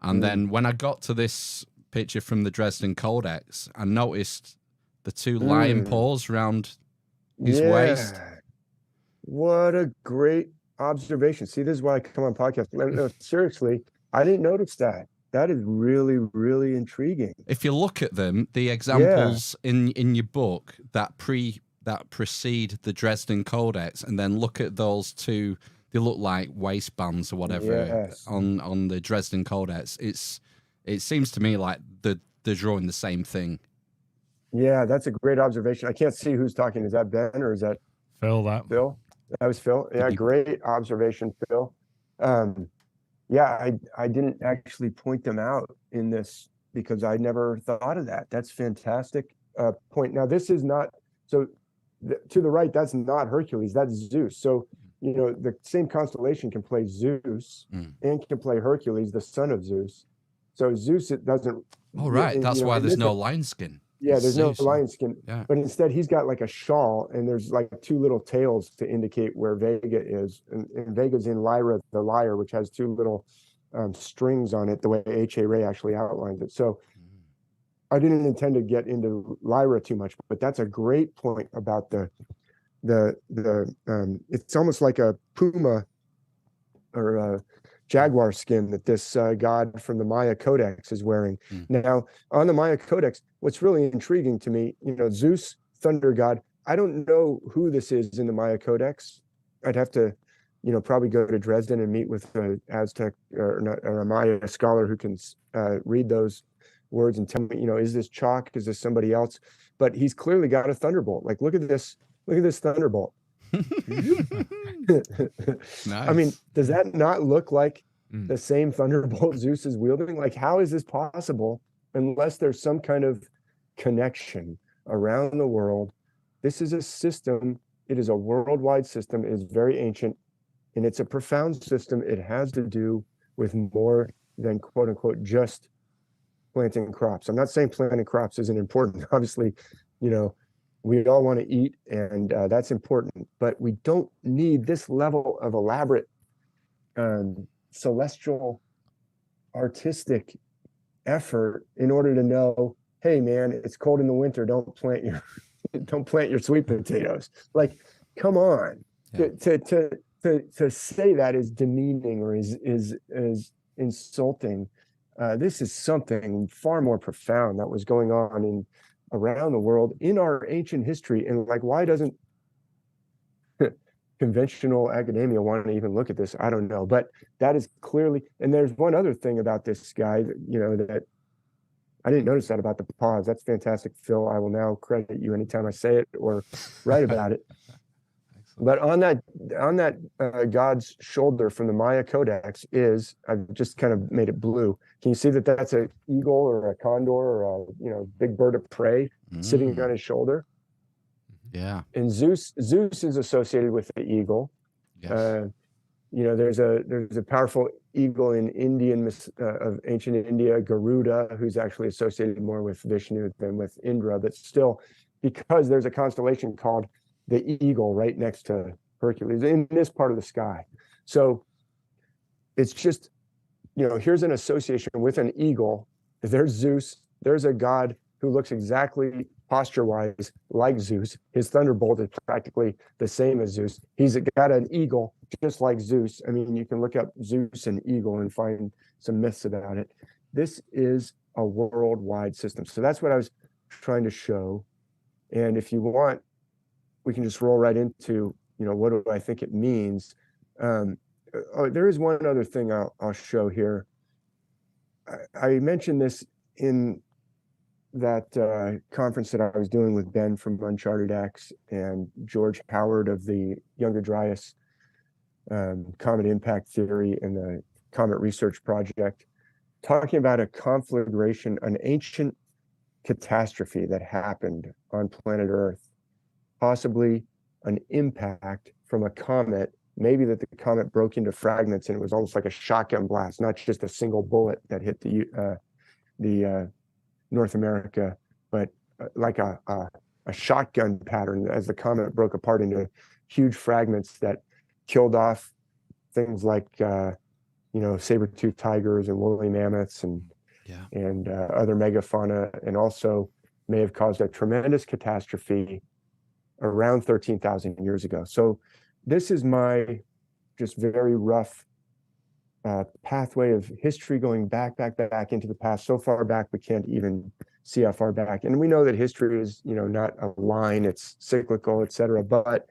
And then when I got to this picture from the Dresden Codex, I noticed the 2 lion paws around his waist. What a great observation. See, this is why I come on podcast. No, seriously, I didn't notice that. That is really, really intriguing. If you look at them, the examples in your book that precede the Dresden Codex, and then look at those 2, they look like waistbands or whatever on the Dresden Codex. It seems to me like they're drawing the same thing. Yeah, that's a great observation. I can't see who's talking. Is that Ben or is that Phil? Phil? That was Phil. Yeah, great observation, Phil. Yeah, I didn't actually point them out in this because I never thought of that. That's fantastic point. Now, this is not, so to the right, that's not Hercules, that's Zeus. So, you know, the same constellation can play Zeus and can play Hercules, the son of Zeus. So Zeus, it doesn't. Oh, right. That's why there's no lion skin. Yeah, there's no lion skin. Yeah. But instead, he's got like a shawl, and there's like 2 little tails to indicate where Vega is. And Vega's in Lyra, the lyre, which has 2 little strings on it, the way H.A. Ray actually outlines it. So I didn't intend to get into Lyra too much, but that's a great point about it's almost like a puma or a jaguar skin that this god from the Maya Codex is wearing. Now, on the Maya Codex, what's really intriguing to me, you know, Zeus, thunder god, I don't know who this is in the Maya Codex. I'd have to, you know, probably go to Dresden and meet with an Aztec or a Maya scholar who can read those words and tell me, you know, is this chalk? Is this somebody else? But he's clearly got a thunderbolt. Like, look at this thunderbolt. Nice. I mean, does that not look like the same thunderbolt Zeus is wielding? Like, how is this possible unless there's some kind of connection around the world? This is a system. It is a worldwide system. It is very ancient, and it's a profound system. It has to do with more than, quote unquote, just planting crops. I'm not saying planting crops isn't important. Obviously, you know, we all want to eat, and that's important, but we don't need this level of elaborate celestial artistic effort in order to know, hey man, it's cold in the winter, don't plant your sweet potatoes. Like, come on. To say that is demeaning or is insulting. This is something far more profound that was going on around the world in our ancient history. And like, why doesn't conventional academia want to even look at this? I don't know, but that is clearly. And there's one other thing about this guy that, you know, that I didn't notice that about the pause. That's fantastic, Phil. I will now credit you anytime I say it or write about it. But on that God's shoulder from the Maya Codex is, I've just kind of made it blue. Can you see that that's an eagle or a condor or a big bird of prey sitting on his shoulder? Yeah. And Zeus is associated with the eagle. Yes. There's a powerful eagle in of ancient India, Garuda, who's actually associated more with Vishnu than with Indra, but still, because there's a constellation called the eagle right next to Hercules in this part of the sky. So it's just, here's an association with an eagle. There's Zeus. There's a god who looks exactly posture-wise like Zeus. His thunderbolt is practically the same as Zeus. He's got an eagle just like Zeus. I mean, you can look up Zeus and eagle and find some myths about it. This is a worldwide system. So that's what I was trying to show. And if you want, we can just roll right into, what do I think it means? There is one other thing I'll show here. I mentioned this in that conference that I was doing with Ben from Uncharted X and George Howard of the Younger Dryas Comet Impact Theory and the Comet Research Project, talking about a conflagration, an ancient catastrophe that happened on planet Earth, possibly an impact from a comet, maybe that the comet broke into fragments and it was almost like a shotgun blast, not just a single bullet that hit the North America, but like a shotgun pattern as the comet broke apart into huge fragments that killed off things like saber-toothed tigers and woolly mammoths and other megafauna, and also may have caused a tremendous catastrophe around 13,000 years ago. So this is my just very rough pathway of history going back into the past, so far back we can't even see how far back. And we know that history is, not a line, it's cyclical, etc. But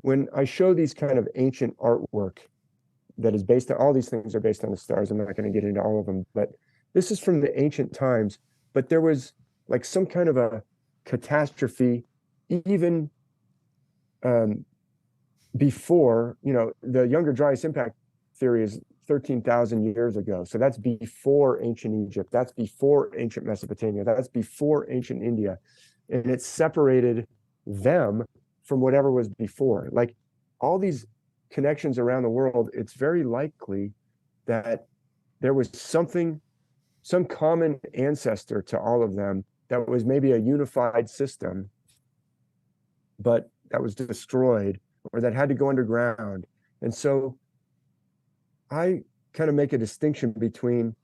when I show these kind of ancient artwork that is based on, all these things are based on the stars. I'm not going to get into all of them, but this is from the ancient times. But there was like some kind of a catastrophe even before, the Younger Dryas Impact Theory is 13,000 years ago. So that's before ancient Egypt. That's before ancient Mesopotamia. That's before ancient India. And it separated them from whatever was before. Like all these connections around the world, it's very likely that there was some common ancestor to all of them that was maybe a unified system, but that was destroyed or that had to go underground. And so I kind of make a distinction between,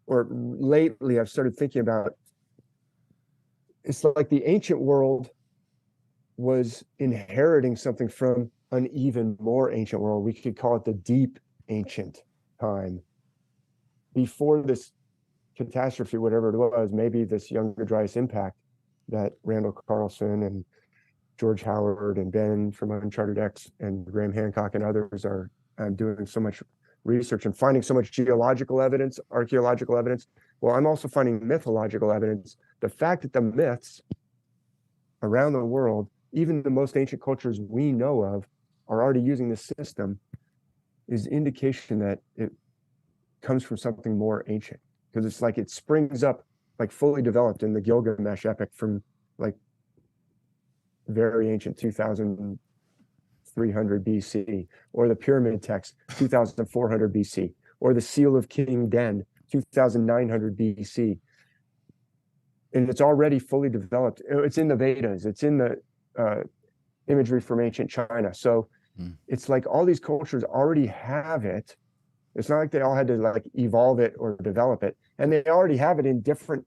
or lately I've started thinking about, it's like the ancient world was inheriting something from an even more ancient world. We could call it the deep ancient time. Before this catastrophe, whatever it was, maybe this Younger Dryas impact that Randall Carlson and George Howard and Ben from Uncharted X and Graham Hancock and others are doing so much research and finding so much geological evidence, archaeological evidence. Well, I'm also finding mythological evidence. The fact that the myths around the world, even the most ancient cultures we know of, are already using this system is indication that it comes from something more ancient, because it's like it springs up like fully developed in the Gilgamesh epic from like very ancient 2300 BC, or the pyramid text 2400 BC, or the seal of King Den 2900 BC. And it's already fully developed. It's in the Vedas, it's in the imagery from ancient China. So it's like all these cultures already have it. It's not like they all had to like evolve it or develop it. And they already have it in different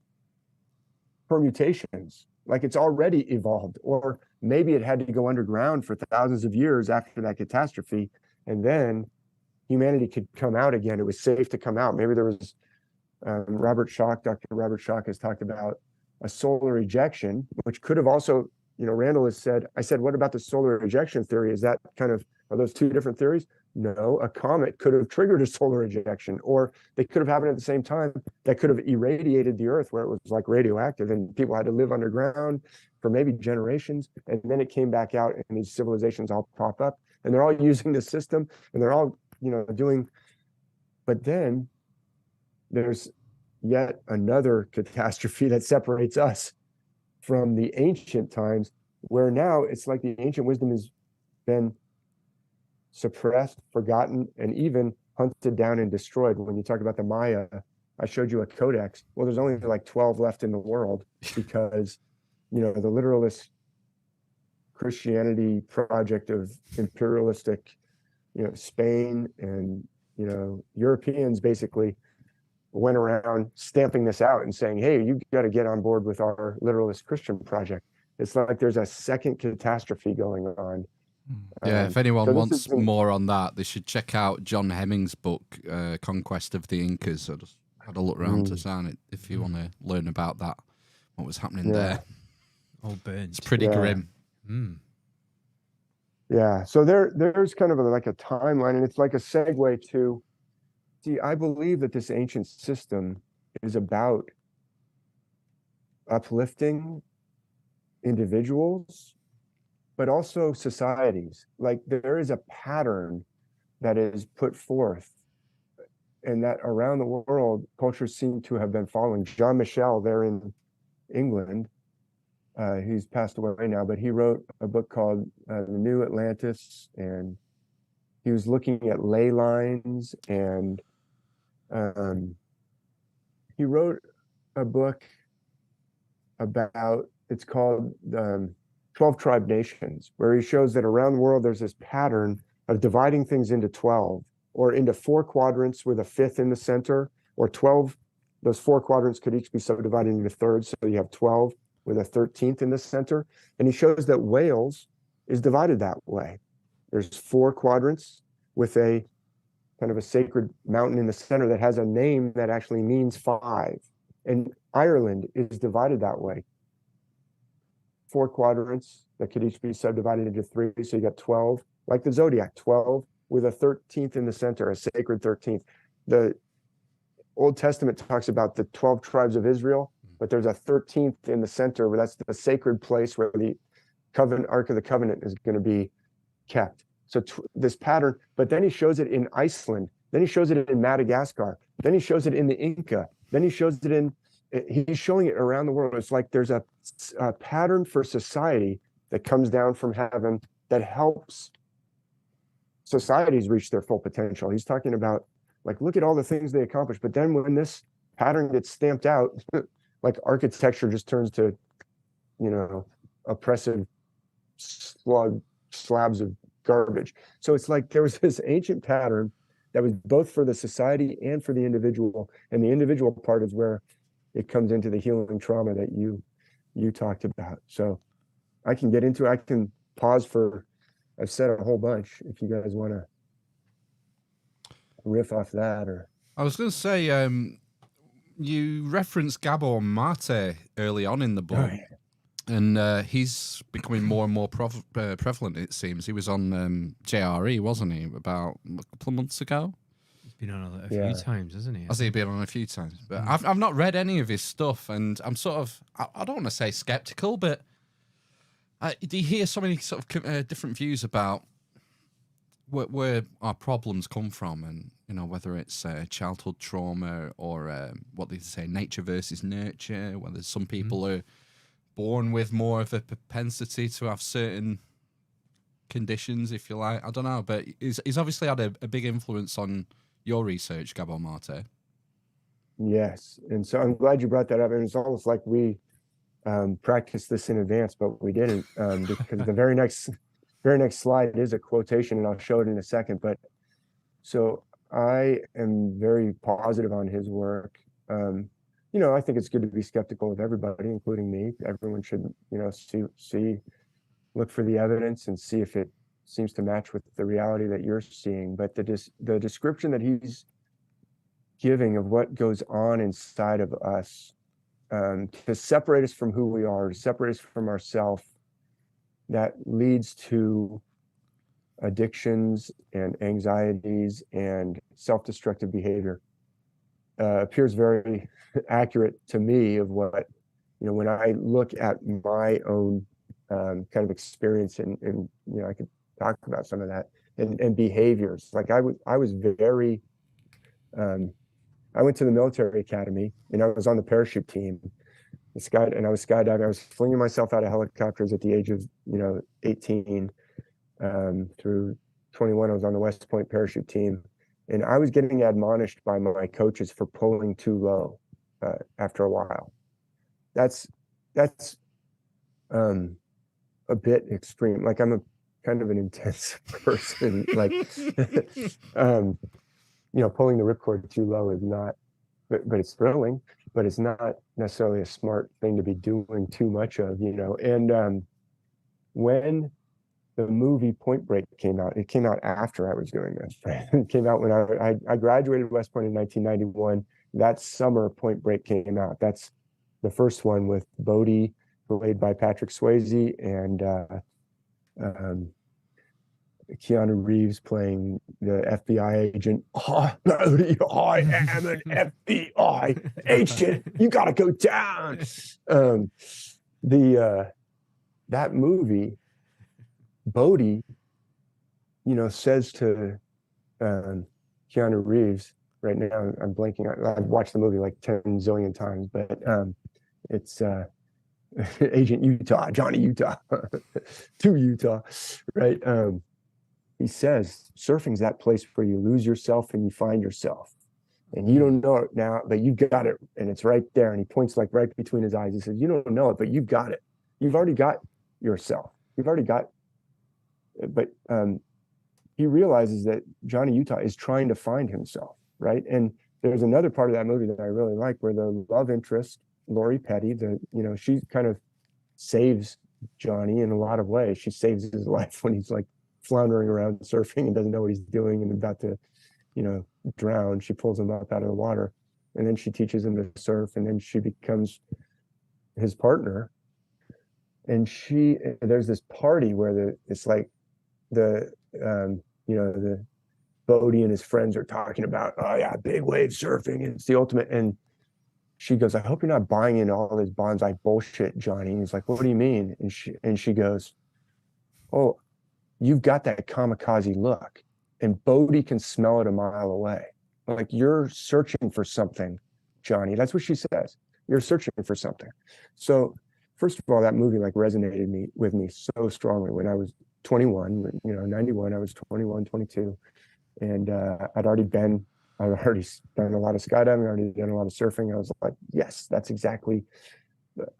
permutations. Like it's already evolved, or maybe it had to go underground for thousands of years after that catastrophe. And then humanity could come out again. It was safe to come out. Maybe there was Dr. Robert Schock has talked about a solar ejection, which could have also, Randall has said, I said, what about the solar ejection theory? Is that are those two different theories? No, a comet could have triggered a solar ejection, or they could have happened at the same time. That could have irradiated the earth where it was like radioactive and people had to live underground for maybe generations. And then it came back out and these civilizations all pop up and they're all using the system and they're all, doing, but then there's yet another catastrophe that separates us from the ancient times, where now it's like the ancient wisdom has been suppressed, forgotten, and even hunted down and destroyed. When you talk about the Maya, I showed you a codex. Well, there's only like 12 left in the world because, the literalist Christianity project of imperialistic, Spain and, Europeans basically went around stamping this out and saying, hey, you got to get on board with our literalist Christian project. It's like there's a second catastrophe going on. Yeah, if anyone wants more on that, they should check out John Hemming's book, Conquest of the Incas. had a look around to sign it if you want to learn about that, what was happening there. All burnt. It's pretty grim. Yeah. So there's kind of like a timeline, and it's like a segue to, see, I believe that this ancient system is about uplifting individuals, but also societies. Like there is a pattern that is put forth, and that around the world, cultures seem to have been following. Jean Michel there in England, he's passed away now, but he wrote a book called The New Atlantis, and he was looking at ley lines, and he wrote a book about, it's called 12 Tribe Nations, where he shows that around the world there's this pattern of dividing things into 12, or into 4 quadrants with a 5th in the center, or 12. Those 4 quadrants could each be subdivided into thirds, so you have 12 with a 13th in the center. And he shows that Wales is divided that way. There's 4 quadrants with a kind of a sacred mountain in the center that has a name that actually means 5. And Ireland is divided that way. 4 quadrants that could each be subdivided into 3. So you got 12, like the zodiac, 12 with a 13th in the center, a sacred 13th. The Old Testament talks about the 12 tribes of Israel, but there's a 13th in the center, where that's the sacred place where the Ark of the Covenant is going to be kept. So this pattern, but then he shows it in Iceland, then he shows it in Madagascar, then he shows it in the Inca, then he shows it in, he's showing it around the world. It's like there's a pattern for society that comes down from heaven that helps societies reach their full potential. He's talking about, like, look at all the things they accomplish. But then when this pattern gets stamped out, like architecture just turns to, oppressive slabs of garbage. So it's like there was this ancient pattern that was both for the society and for the individual. And the individual part is where it comes into the healing trauma that you talked about. So I can get into it. I can pause for, I've said a whole bunch if you guys want to riff off that. Or I was going to say, you referenced Gabor Mate early on in the book, and he's becoming more and more prevalent, it seems. He was on JRE, wasn't he, about a couple of months ago? He's been on a few times, hasn't he? Has he been on a few times? But I've not read any of his stuff, and I'm sort of, I don't want to say skeptical, but do you hear so many sort of different views about where our problems come from, and whether it's childhood trauma or what they say, nature versus nurture, whether some people are born with more of a propensity to have certain conditions, if you like. I don't know, but he's obviously had a big influence on your research, Gabor Mate. Yes, and so I'm glad you brought that up. And it's almost like we practiced this in advance, but we didn't, because the very next slide is a quotation, and I'll show it in a second. But so I am very positive on his work. I think it's good to be skeptical of everybody, including me. Everyone should, look for the evidence and see if it seems to match with the reality that you're seeing. But the description that he's giving of what goes on inside of us, to separate us from who we are, to separate us from ourselves, that leads to addictions and anxieties and self-destructive behavior, appears very accurate to me of what, when I look at my own kind of experience, and I could talk about some of that, and behaviors. Like I was very, I went to the military academy, and I was on the parachute team. And I was skydiving. I was flinging myself out of helicopters at the age of 18 through 21. I was on the West Point parachute team, and I was getting admonished by my coaches for pulling too low after a while. That's a bit extreme. Like, I'm a kind of an intense person. Like pulling the ripcord too low is not, but it's thrilling, but it's not necessarily a smart thing to be doing too much of, And when the movie Point Break came out, it came out after I was doing this. It came out when I graduated West Point in 1991. that summer Point Break came out. That's the first one with Bodhi, played by Patrick Swayze, and Keanu Reeves playing the FBI agent. Oh, Bodhi, I am an FBI agent. You gotta go down. That movie, Bodhi, says to Keanu Reeves, right now I'm blanking. I've watched the movie like 10 zillion times, but it's Agent Utah, Johnny Utah, to Utah, right? He says, surfing's that place where you lose yourself and you find yourself. And you don't know it now, but you've got it, and it's right there. And he points like right between his eyes. He says, you don't know it, but you've got it. You've already got yourself. You've already got, but he realizes that Johnny Utah is trying to find himself, right? And there's another part of that movie that I really like, where the love interest, Lori Petty, she kind of saves Johnny in a lot of ways. She saves his life when he's like floundering around surfing and doesn't know what he's doing and about to, drown. She pulls him up out of the water, and then she teaches him to surf, and then she becomes his partner. And there's this party where it's like the Bodhi and his friends are talking about, oh yeah, big wave surfing, it's the ultimate. And she goes, I hope you're not buying into all this bonsai bullshit, Johnny. And he's like, what do you mean? And she goes, oh, you've got that kamikaze look, and Bodhi can smell it a mile away. Like, you're searching for something, Johnny. That's what she says. You're searching for something. So first of all, that movie like resonated with me so strongly when I was 21, 91, I was 21, 22. And I'd already done a lot of skydiving, I'd already done a lot of surfing. I was like, yes, that's exactly,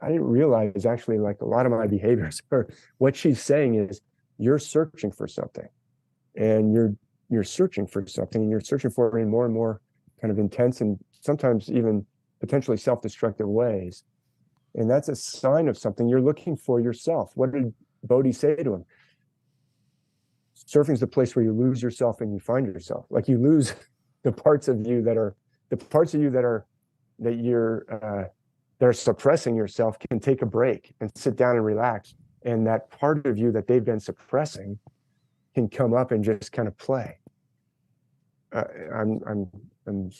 I didn't realize actually like a lot of my behaviors are, what she's saying is, you're searching for something, and you're searching for something, and you're searching for it in more and more kind of intense and sometimes even potentially self-destructive ways. And that's a sign of something. You're looking for yourself. What did Bodhi say to him? Surfing is the place where you lose yourself and you find yourself. Like, you lose the parts of you that are suppressing yourself can take a break and sit down and relax. And that part of you that they've been suppressing can come up and just kind of play. I'm kind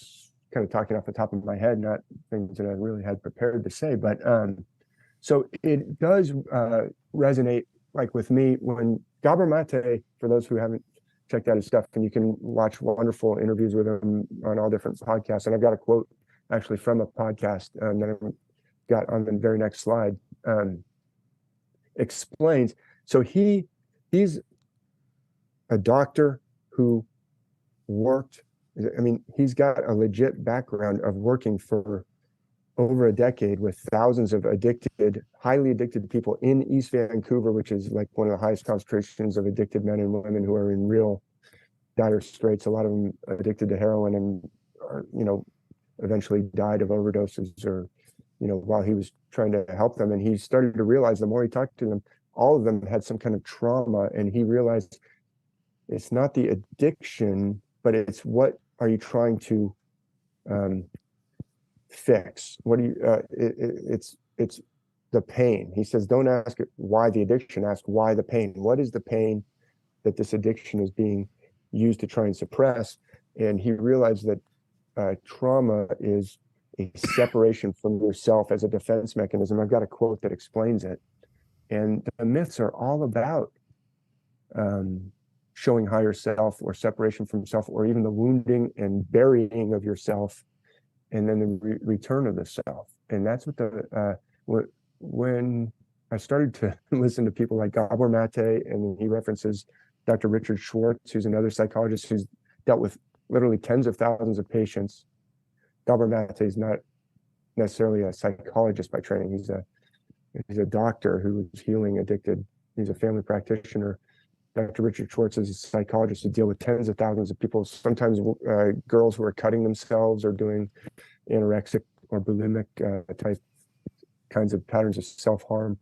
of talking off the top of my head, not things that I really had prepared to say, but so it does resonate like with me when Gabor Mate, for those who haven't checked out his stuff, and you can watch wonderful interviews with him on all different podcasts. And I've got a quote actually from a podcast that I've got on the very next slide. Explains, so he's a doctor who worked, he's got a legit background of working for over a decade with thousands of highly addicted people in East Vancouver, which is like one of the highest concentrations of addicted men and women who are in real dire straits. A lot of them addicted to heroin and are, eventually died of overdoses or, while he was trying to help them. And he started to realize the more he talked to them, all of them had some kind of trauma. And he realized it's not the addiction, but it's what are you trying to fix? What do you, it's the pain. He says, don't ask why the addiction, ask why the pain. What is the pain that this addiction is being used to try and suppress? And he realized that trauma is a separation from yourself as a defense mechanism. I've got a quote that explains it. And the myths are all about showing higher self or separation from self, or even the wounding and burying of yourself, and then the return of the self. And that's what when I started to listen to people like Gabor Mate, and he references Dr. Richard Schwartz, who's another psychologist who's dealt with literally tens of thousands of patients. Gabor Mate is not necessarily a psychologist by training. He's a doctor who was healing addicted. He's a family practitioner. Dr. Richard Schwartz is a psychologist who deal with tens of thousands of people, sometimes girls who are cutting themselves or doing anorexic or bulimic type kinds of patterns of self-harm,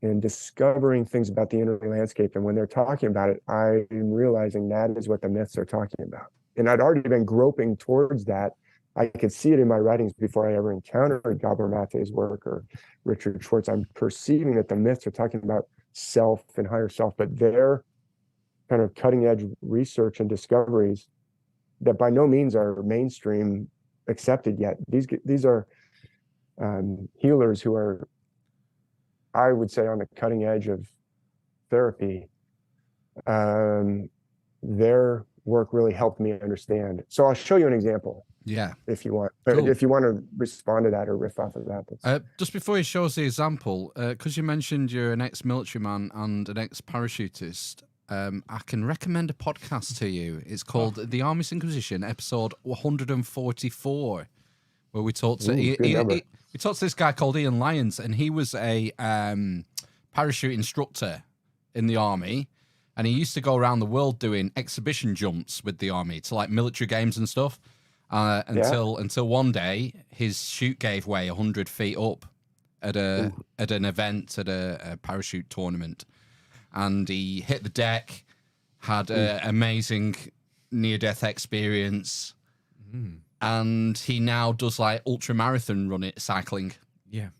and discovering things about the inner landscape. And when they're talking about it, I'm realizing that is what the myths are talking about. And I'd already been groping towards that I could see it in my writings before I ever encountered Gabor Mate's work or Richard Schwartz. I'm perceiving that the myths are talking about self and higher self, but their kind of cutting edge research and discoveries that by no means are mainstream accepted yet. These are healers who are, I would say, on the cutting edge of therapy. Their work really helped me understand. So I'll show you an example. Yeah. If you want. Cool. If you want to respond to that or riff off of that. Just before he shows the example, because you mentioned you're an ex-military man and an ex-parachutist, I can recommend a podcast to you. It's called The Army's Inquisition, episode 144, where we talked to we talked to this guy called Ian Lyons, and he was a parachute instructor in the army, and he used to go around the world doing exhibition jumps with the army to like military games and stuff. Until one day his chute gave way 100 feet up at an event at a parachute tournament, and he hit the deck, had an amazing near-death experience, and he now does like ultra marathon cycling. Yeah.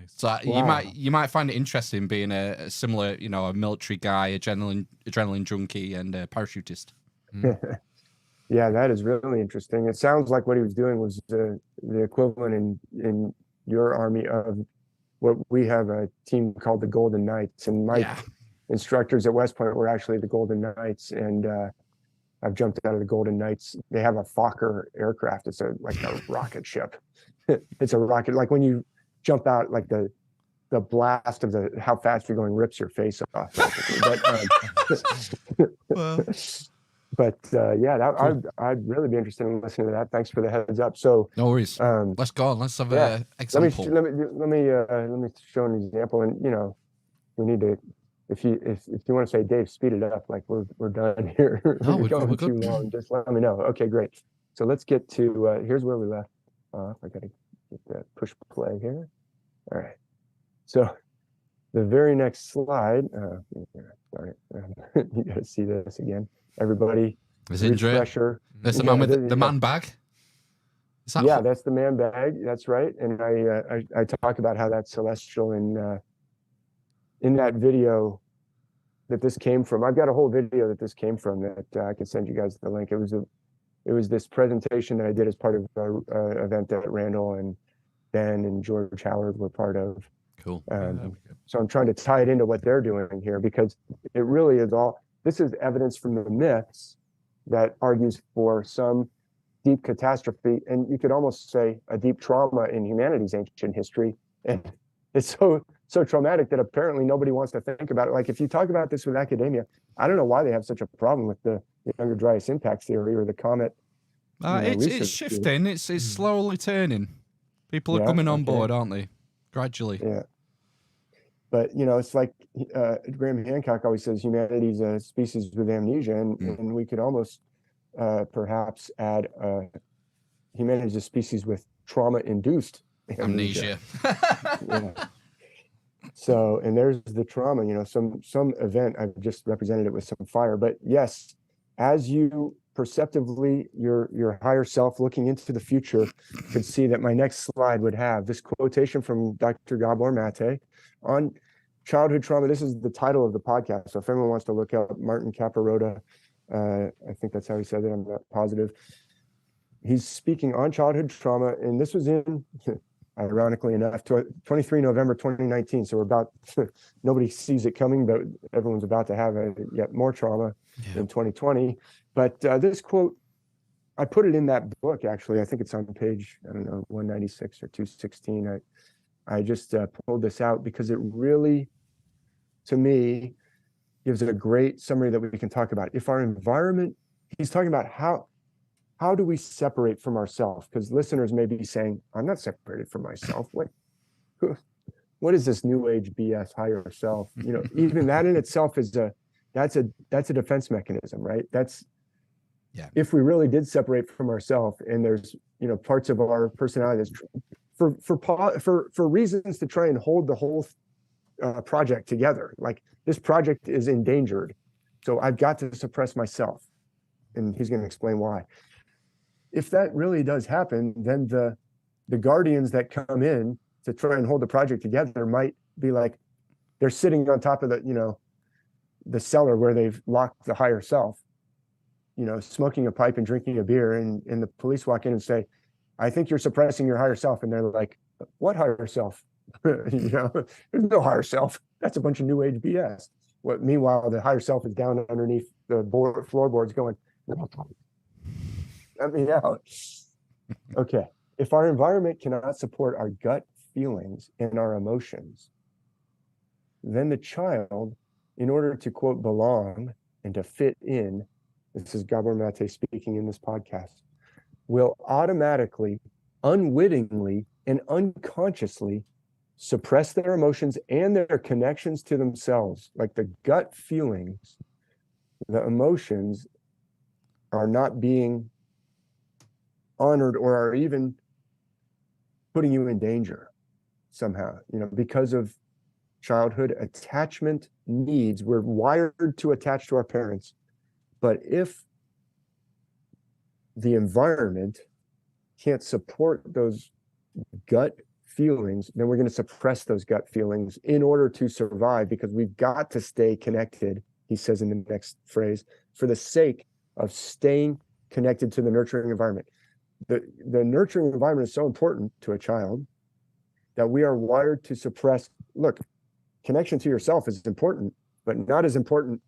So you might find it interesting being a similar, a military guy, adrenaline junkie, and a parachutist. Yeah, that is really interesting. It sounds like what he was doing was the equivalent in your army of what we have a team called the Golden Knights, and my instructors at West Point were actually the Golden Knights, and I've jumped out of the Golden Knights. They have a Fokker aircraft. It's like a rocket ship. It's a rocket. Like when you jump out, like the blast of how fast you're going rips your face off. But I'd really be interested in listening to that. Thanks for the heads up. So no worries. Let's go. Let's have an example. Let me show an example. And we need to. If you want to say, Dave, speed it up. Like we're done here. No, we're going good. Too long. Just let me know. Okay, great. So let's get to here's where we left off. I gotta get that push play here. All right. So the very next slide. Darn it. You got to see this again. Everybody, refresher. There's the man with the man bag. That's the man bag. That's right. And I talk about how that's celestial in that video that this came from. I've got a whole video that this came from that I can send you guys the link. It was this presentation that I did as part of an event that Randall and Ben and George Howard were part of. Cool. So I'm trying to tie it into what they're doing here, because it really is this is evidence from the myths that argues for some deep catastrophe, and you could almost say a deep trauma in humanity's ancient history. And it's so traumatic that apparently nobody wants to think about it. Like if you talk about this with academia, I don't know why they have such a problem with the Younger Dryas impact theory or the comet. It's shifting. It's slowly turning. People are coming on board, aren't they? Gradually. Yeah. But it's like Graham Hancock always says, humanity's a species with amnesia, and we could almost perhaps add humanity's a species with trauma-induced amnesia. So, and there's the trauma. Some event. I've just represented it with some fire. But yes, as you perceptively, your higher self looking into the future could see that my next slide would have this quotation from Dr. Gabor Mate on childhood trauma. This is the title of the podcast. So if anyone wants to look up Martin Caparota, I think that's how he said it. I'm not positive. He's speaking on childhood trauma, and this was in, ironically enough, 23 November 2019. So we're about, nobody sees it coming, but everyone's about to have yet more trauma in 2020. But this quote, I put it in that book, actually. I think it's on page, 196 or 216. I just pulled this out because it really, to me, gives it a great summary that we can talk about. If our environment, he's talking about how do we separate from ourselves? Because listeners may be saying, I'm not separated from myself. What is this new age BS higher self? Even that in itself is that's a defense mechanism, right? If we really did separate from ourselves, and there's parts of our personality that's for reasons to try and hold the whole project together. Like this project is endangered, so I've got to suppress myself, and he's going to explain why. if that really does happen, then the guardians that come in to try and hold the project together might be like, they're sitting on top of the cellar where they've locked the higher self, smoking a pipe and drinking a beer, and the police walk in and say, I think you're suppressing your higher self. And they're like, what higher self? There's no higher self. That's a bunch of new age BS. Meanwhile, the higher self is down underneath the floorboards going, let me out. Okay. If our environment cannot support our gut feelings and our emotions, then the child, in order to, quote, belong and to fit in, this is Gabor Mate speaking in this podcast, will automatically, unwittingly, and unconsciously suppress their emotions and their connections to themselves. Like the gut feelings, the emotions are not being honored or are even putting you in danger somehow, because of childhood attachment needs. We're wired to attach to our parents. But if the environment can't support those gut feelings, then we're going to suppress those gut feelings in order to survive, because we've got to stay connected, he says in the next phrase, for the sake of staying connected to the nurturing environment. The nurturing environment is so important to a child that we are wired to suppress. Look, connection to yourself is important, but not as important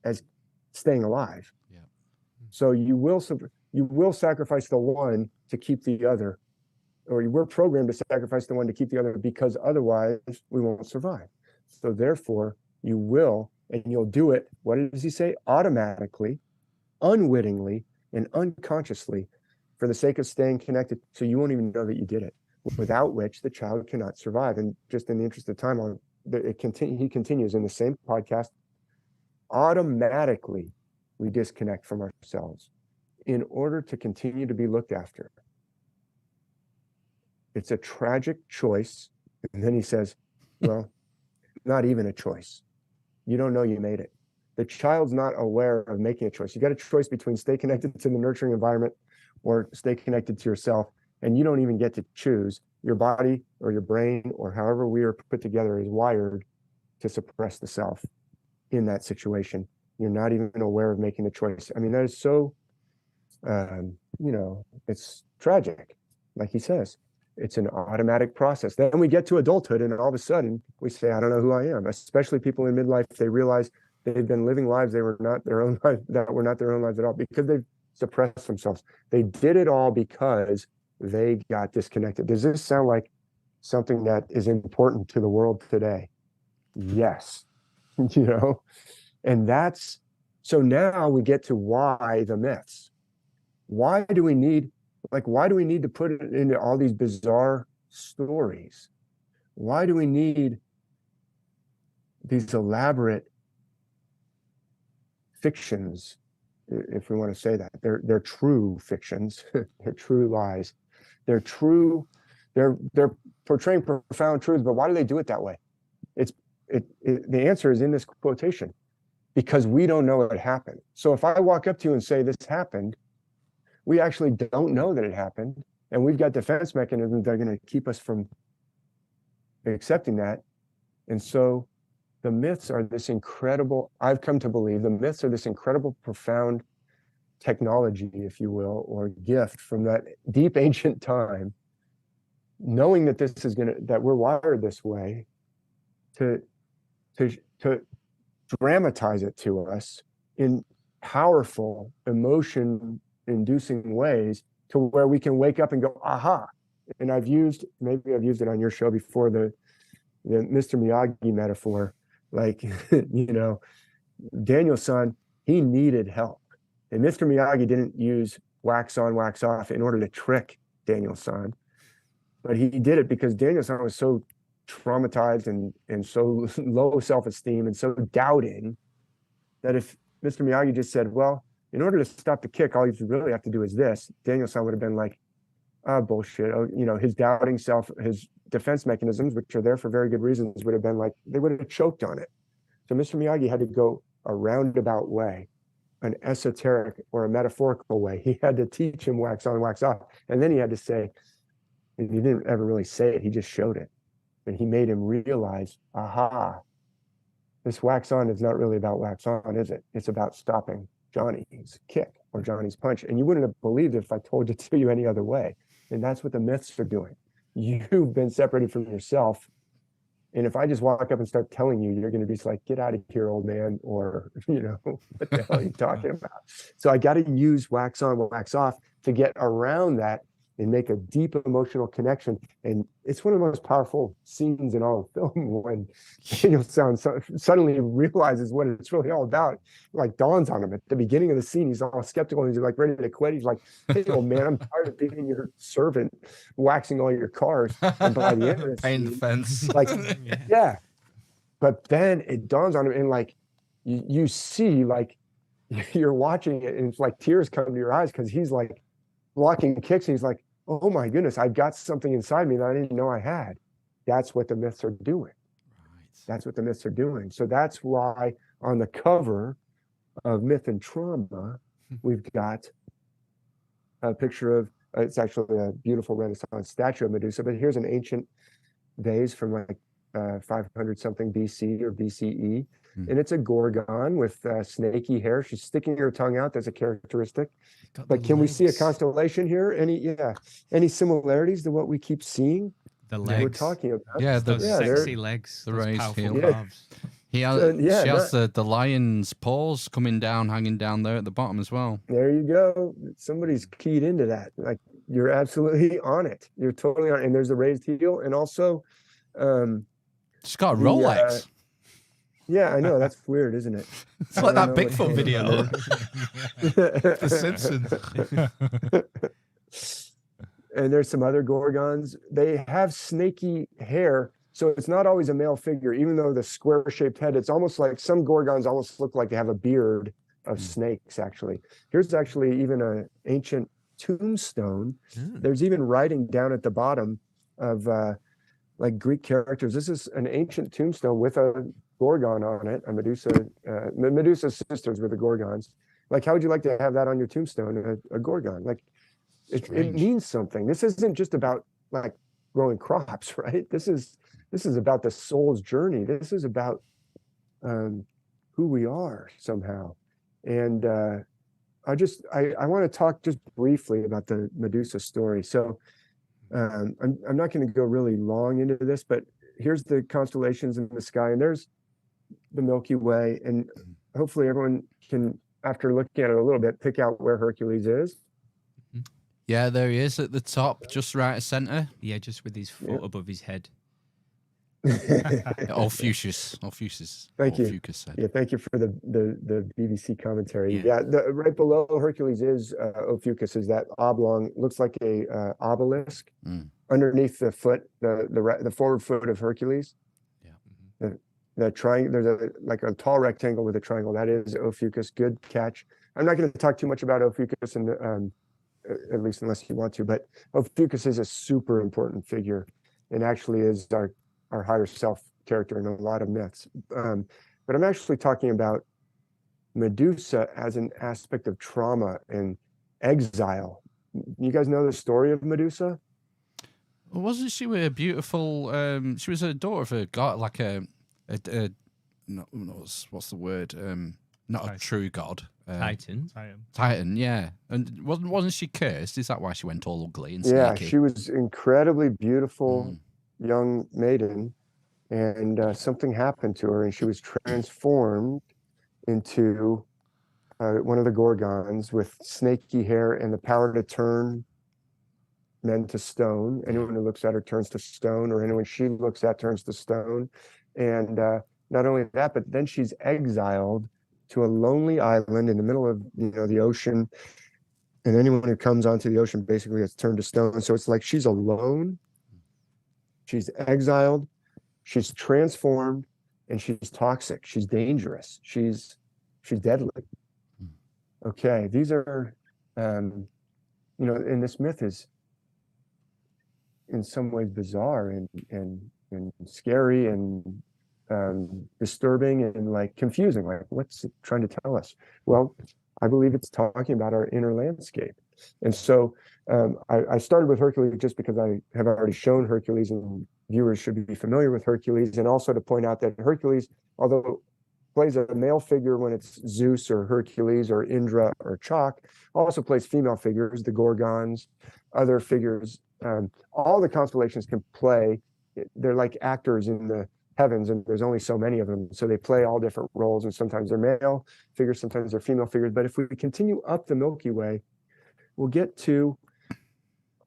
as staying alive. Yeah. So you will sacrifice the one to keep the other, or we're programmed to sacrifice the one to keep the other, because otherwise we won't survive. So therefore you will, and you'll do it, what does he say? Automatically, unwittingly, and unconsciously, for the sake of staying connected, so you won't even know that you did it, without which the child cannot survive. And just in the interest of time, he continues in the same podcast, automatically we disconnect from ourselves in order to continue to be looked after. It's a tragic choice. And then he says, well, not even a choice. You don't know you made it. The child's not aware of making a choice. You got a choice between stay connected to the nurturing environment or stay connected to yourself. And you don't even get to choose. Your body or your brain or however we are put together is wired to suppress the self in that situation. You're not even aware of making the choice. I mean, that is so, it's tragic. Like he says, it's an automatic process. Then we get to adulthood and all of a sudden we say, I don't know who I am. Especially people in midlife, they realize they've been living lives that were not their own lives at all, because they've suppressed themselves. They did it all because they got disconnected. Does this sound like something that is important to the world today? Yes. And that's, so now we get to why the myths. Why do we need to put it into all these bizarre stories? Why do we need these elaborate fictions, if we want to say that? They're true fictions. They're true lies. They're portraying profound truths, but why do they do it that way? The answer is in this quotation, because we don't know it happened. So if I walk up to you and say this happened, we actually don't know that it happened, and we've got defense mechanisms that are going to keep us from accepting that. And so the myths are this incredible, I've come to believe the myths are this incredible, profound technology, if you will, or gift from that deep ancient time, knowing that that we're wired this way, to dramatize it to us in powerful, emotion-inducing ways, to where we can wake up and go, aha. And maybe I've used it on your show before, the Mr. Miyagi metaphor. Like, Daniel-san, he needed help. And Mr. Miyagi didn't use wax on, wax off in order to trick Daniel-san. But he did it because Daniel-san was so traumatized and so low self-esteem and so doubting, that if Mr. Miyagi just said, well, in order to stop the kick, all you really have to do is this, Daniel-san would have been like, bullshit. His doubting self, his defense mechanisms, which are there for very good reasons, would have been like, they would have choked on it. So Mr. Miyagi had to go a roundabout way an esoteric or a metaphorical way. He had to teach him wax on, wax off. And then he had to say, and he didn't ever really say it, he just showed it. And he made him realize, aha, this wax on is not really about wax on, is it? It's about stopping Johnny's kick or Johnny's punch. And you wouldn't have believed it if I told it to you any other way. And that's what the myths are doing. You've been separated from yourself. And if I just walk up and start telling you, you're going to be like, get out of here, old man, or, what the hell are you talking about? So I got to use wax on, wax off to get around that and make a deep emotional connection. And it's one of the most powerful scenes in all of film when Daniel suddenly realizes what it's really all about. Like dawns on him at the beginning of the scene. He's all skeptical and he's like ready to quit. He's like, hey, old man, I'm tired of being your servant, waxing all your cars. And by the end of the paint the scene, fence. like, yeah. But then it dawns on him and like, you see, like, you're watching it and it's like tears come to your eyes because he's like blocking kicks and he's like, oh my goodness, I've got something inside me that I didn't know I had. That's what the myths are doing. Right. That's what the myths are doing. So that's why on the cover of Myth and Trauma, we've got a picture of, it's actually a beautiful Renaissance statue of Medusa, but here's an ancient vase from like 500 something BC or BCE. And it's a gorgon with snaky hair. She's sticking her tongue out. That's a characteristic. But can we see a constellation here? Any similarities to what we keep seeing? The legs. We're talking about. Yeah, those sexy legs. The those raised powerful heel. calves. She has the lion's paws coming down, hanging down there at the bottom as well. There you go. Somebody's keyed into that. Like you're absolutely on it. You're totally on it. And there's the raised heel, and also, she's got a Rolex. Yeah, I know. That's weird, isn't it? It's like that Bigfoot video. The Simpsons. And there's some other gorgons. They have snaky hair, so it's not always a male figure, even though the square-shaped head, it's almost like some gorgons almost look like they have a beard of snakes, actually. Here's actually even an ancient tombstone. There's even writing down at the bottom of like Greek characters. This is an ancient tombstone with a gorgon on it, a Medusa's sisters were the gorgons. Like, how would you like to have that on your tombstone? A gorgon. Like, it means something. This isn't just about like growing crops, right? This is about the soul's journey. This is about who we are somehow. And I want to talk just briefly about the Medusa story. So I'm not going to go really long into this, but here's the constellations in the sky, and there's the Milky Way, and hopefully everyone can, after looking at it a little bit, pick out where Hercules is. Yeah, there he is at the top, just right at center. Yeah, just with his foot above his head. Ophiuchus. Thank you. Said. Yeah, thank you for the BBC commentary. Yeah, right below Hercules is Ophiuchus, is that oblong, looks like a obelisk underneath the foot, the forward foot of Hercules. Yeah. The triangle, there's a tall rectangle with a triangle. That is Ophiuchus. Good catch. I'm not going to talk too much about Ophiuchus, at least unless you want to, but Ophiuchus is a super important figure and actually is our higher self character in a lot of myths. But I'm actually talking about Medusa as an aspect of trauma and exile. You guys know the story of Medusa? Well, wasn't she a beautiful? She was a daughter of a god, like what's the word? Not a true god. Titan, yeah. And wasn't she cursed? Is that why she went all ugly and sneaky? Yeah, she was incredibly beautiful young maiden, and something happened to her, and she was transformed into one of the gorgons with snaky hair and the power to turn men to stone. Anyone who looks at her turns to stone, or anyone she looks at turns to stone. And not only that, but then she's exiled to a lonely island in the middle of the ocean, and anyone who comes onto the ocean basically gets turned to stone. So it's like she's alone, she's exiled, she's transformed, and she's toxic, she's dangerous, she's deadly. Okay, these are and this myth is in some ways bizarre and scary and disturbing and like confusing. Like, what's it trying to tell us? Well, I believe it's talking about our inner landscape. And so I started with Hercules just because I have already shown Hercules, and viewers should be familiar with Hercules, and also to point out that Hercules, although plays a male figure when it's Zeus or Hercules or Indra or Chak, also plays female figures, the Gorgons, other figures. All the constellations can play. They're like actors in the heavens, and there's only so many of them. So they play all different roles, and sometimes they're male figures, sometimes they're female figures. But if we continue up the Milky Way, we'll get to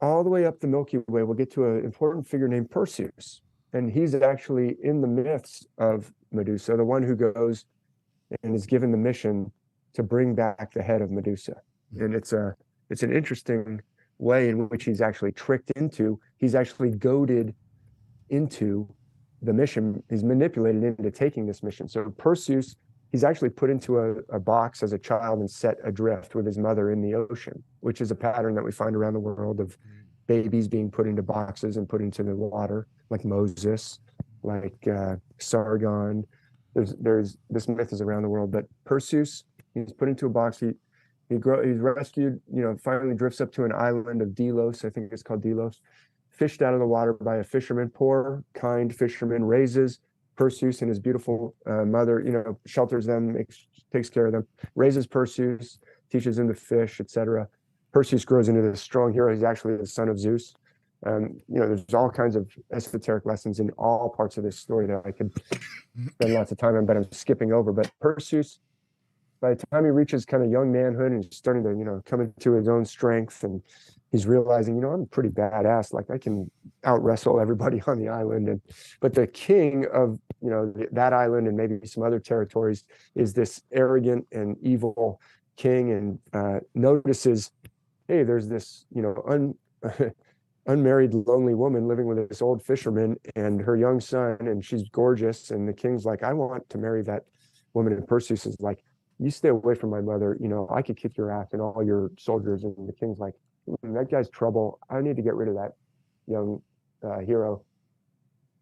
all the way up the Milky Way, we'll get to an important figure named Perseus. And he's actually in the myths of Medusa, the one who goes and is given the mission to bring back the head of Medusa. And it's an interesting way in which he's actually tricked into, he's actually goaded into the mission. He's manipulated into taking this mission. So Perseus, he's actually put into a box as a child and set adrift with his mother in the ocean, which is a pattern that we find around the world of babies being put into boxes and put into the water, like Moses, like Sargon. There's this myth is around the world, but Perseus, he's put into a box. He's rescued, finally drifts up to an island of Delos. I think it's called Delos, fished out of the water by a fisherman, poor, kind fisherman, raises Perseus and his beautiful mother, shelters them, takes care of them, raises Perseus, teaches him to fish, etc. Perseus grows into this strong hero. He's actually the son of Zeus. There's all kinds of esoteric lessons in all parts of this story that I could spend lots of time on, but I'm skipping over. But Perseus, by the time he reaches kind of young manhood and he's starting to, come into his own strength, and he's realizing, I'm a pretty badass. Like I can out wrestle everybody on the island. But the king of, that island and maybe some other territories is this arrogant and evil king, and notices, hey, there's this, unmarried, lonely woman living with this old fisherman and her young son, and she's gorgeous. And the king's like, I want to marry that woman. And Perseus is like, you stay away from my mother. I could kick your ass and all your soldiers. And the king's like, that guy's trouble. I need to get rid of that young hero.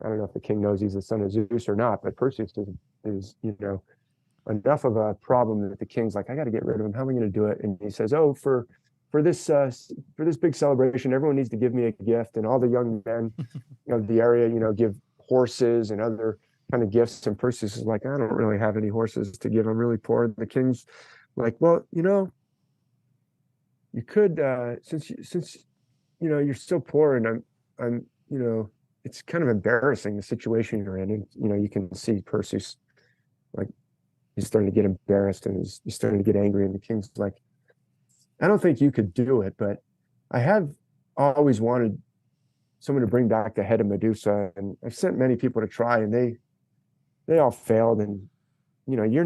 I don't know if the king knows he's the son of Zeus or not, but Perseus is enough of a problem that the king's like, I got to get rid of him. How am I going to do it? And he says, oh, for this big celebration, everyone needs to give me a gift. And all the young men of the area, give horses and other kind of gifts. And Perseus is like, I don't really have any horses to give. I'm really poor. And the king's like, well, you could, since you're so poor, and I'm it's kind of embarrassing the situation you're in. And you can see Perseus, like, he's starting to get embarrassed, and he's starting to get angry. And the king's like, I don't think you could do it, but I have always wanted someone to bring back the head of Medusa, and I've sent many people to try, and they all failed. And you're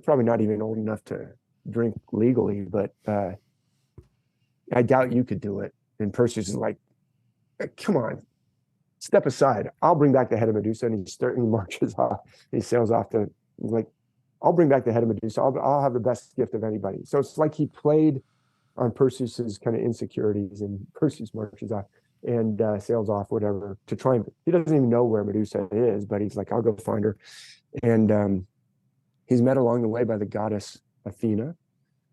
probably not even old enough to drink legally, but I doubt you could do it. And Perseus is like, come on, step aside. I'll bring back the head of Medusa. And he marches off. He sails off to, like, I'll bring back the head of Medusa. I'll have the best gift of anybody. So it's like he played on Perseus's kind of insecurities, and Perseus marches off and sails off, whatever, to try and, he doesn't even know where Medusa is, but he's like, I'll go find her. And he's met along the way by the goddess Athena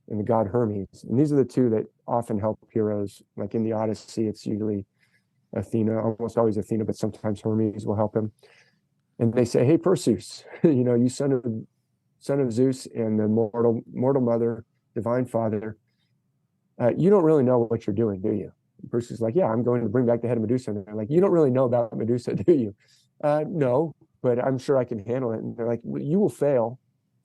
and the god Hermes. And these are the two that often help heroes. Like in the Odyssey, it's usually Athena, almost always Athena, but sometimes Hermes will help him. And they say, hey, Perseus, you son of Zeus and the mortal mother, divine father, you don't really know what you're doing, do you? And Perseus is like, yeah, I'm going to bring back the head of Medusa. And they're like, you don't really know about Medusa, do you? No, but I'm sure I can handle it. And they're like, well, you will fail.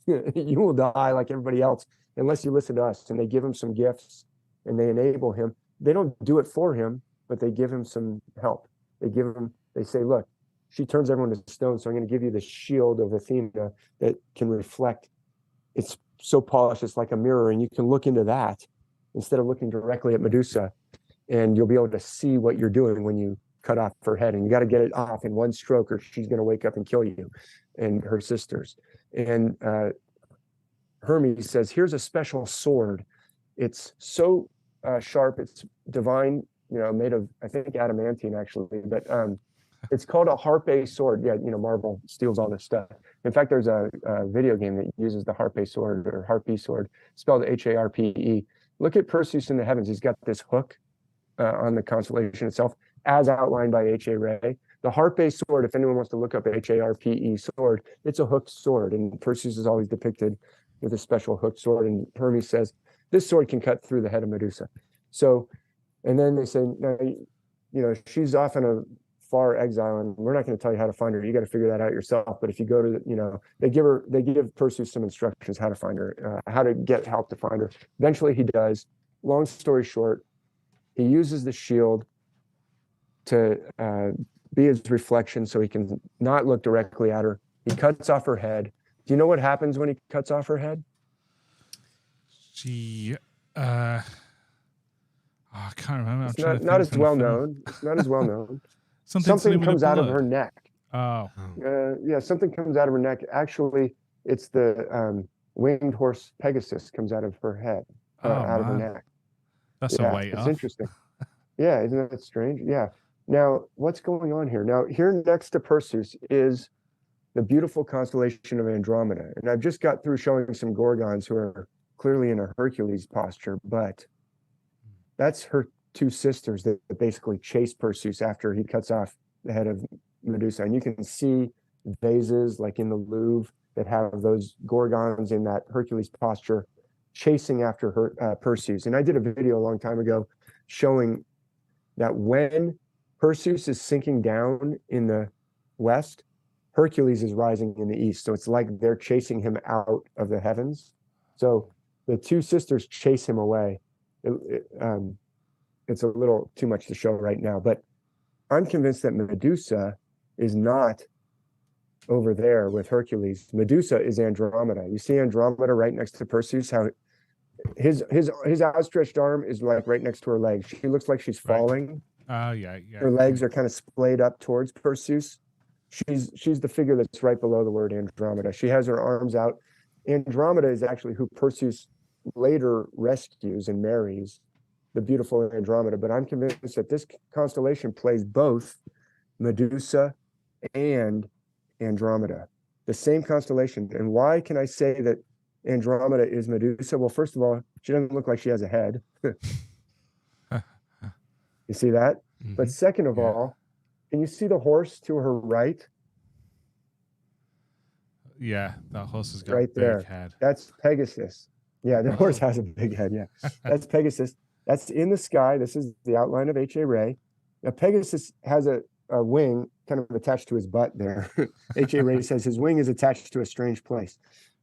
You will die like everybody else unless you listen to us. And they give him some gifts and they enable him. They don't do it for him, but they give him some help. They say, look, she turns everyone to stone, so I'm going to give you the shield of Athena that can reflect. It's so polished, it's like a mirror, and you can look into that instead of looking directly at Medusa, and you'll be able to see what you're doing when you cut off her head. And you got to get it off in one stroke, or she's going to wake up and kill you and her sisters. And Hermes says, here's a special sword. It's so sharp, it's divine, made of, I think, adamantine, actually, but It's called a harpe sword. Yeah, Marvel steals all this stuff. In fact, there's a video game that uses the harpe sword or harpe sword, spelled Harpe. Look at Perseus in the heavens. He's got this hook on the constellation itself, as outlined by H.A. Ray. The harpe sword, if anyone wants to look up Harpe sword, it's a hooked sword, and Perseus is always depicted with a special hooked sword. And Hermes says, this sword can cut through the head of Medusa. So, and then they say, no, she's off in a far exile, and we're not going to tell you how to find her. You got to figure that out yourself. But if you go to, they give Perseus some instructions how to find her, how to get help to find her. Eventually he does. Long story short, he uses the shield to be his reflection so he can not look directly at her. He cuts off her head. Do you know what happens when he cuts off her head? She, I can't remember. It's not as well known. It's not as well known. Something comes out of her neck. Oh. Yeah, something comes out of her neck. Actually, it's the winged horse Pegasus comes out of her head, out of her neck. That's a way It's off. interesting. Yeah, isn't that strange? Yeah. Now, what's going on here? Now, here next to Perseus is the beautiful constellation of Andromeda. And I've just got through showing some Gorgons who are clearly in a Hercules posture, but that's her two sisters that basically chase Perseus after he cuts off the head of Medusa. And you can see vases like in the Louvre that have those Gorgons in that Hercules posture chasing after Perseus. And I did a video a long time ago showing that when Perseus is sinking down in the west, Hercules is rising in the east. So it's like they're chasing him out of the heavens. So the two sisters chase him away. It's a little too much to show right now, but I'm convinced that Medusa is not over there with Hercules. Medusa is Andromeda. You see Andromeda right next to Perseus, how his outstretched arm is like right next to her leg. She looks like she's falling. Oh, yeah. Her legs are kind of splayed up towards Perseus. She's the figure that's right below the word Andromeda. She has her arms out. Andromeda is actually who Perseus later rescues and marries, the beautiful Andromeda. But I'm convinced that this constellation plays both Medusa and Andromeda, the same constellation. And why can I say that Andromeda is Medusa? Well, first of all, she doesn't look like she has a head. You see that? Mm-hmm. But second of all, can you see the horse to her right? Yeah, that horse has got right a big there. head. That's Pegasus. Yeah, the horse has a big head. Yeah, that's Pegasus. That's in the sky. This is the outline of H.A. Ray. Now, Pegasus has a wing kind of attached to his butt there. H.A. Ray says his wing is attached to a strange place.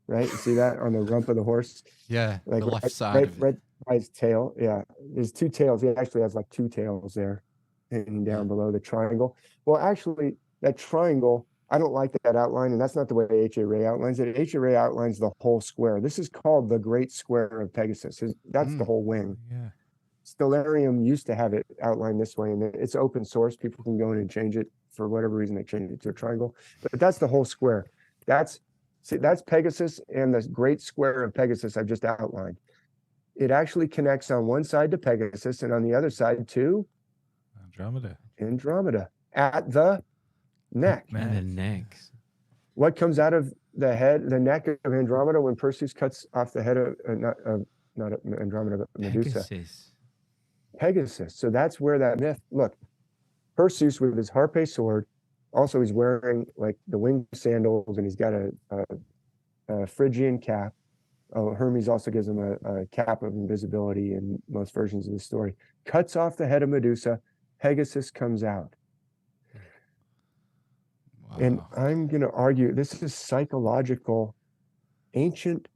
Right? You see that on the rump of the horse? Yeah, like the left side. Right by his tail. Yeah, there's two tails. He actually has like two tails there hanging down below the triangle. Well, actually, that triangle, I don't like that outline, and that's not the way H.A. Ray outlines it. H.A. Ray outlines the whole square. This is called the Great Square of Pegasus. That's the whole wing. Yeah. Stellarium used to have it outlined this way, and it's open source. People can go in and change it for whatever reason. They change it to a triangle, but that's the whole square. That's Pegasus and the Great Square of Pegasus I've just outlined. It actually connects on one side to Pegasus and on the other side to Andromeda at the neck. Man, the necks. What comes out of the neck of Andromeda when Perseus cuts off the head of not Andromeda, but Medusa? Pegasus. So that's where that myth. Look, Perseus with his harpe sword. Also, he's wearing like the winged sandals, and he's got a Phrygian cap. Oh, Hermes also gives him a cap of invisibility in most versions of the story. Cuts off the head of Medusa. Pegasus comes out. Wow. And I'm going to argue this is ancient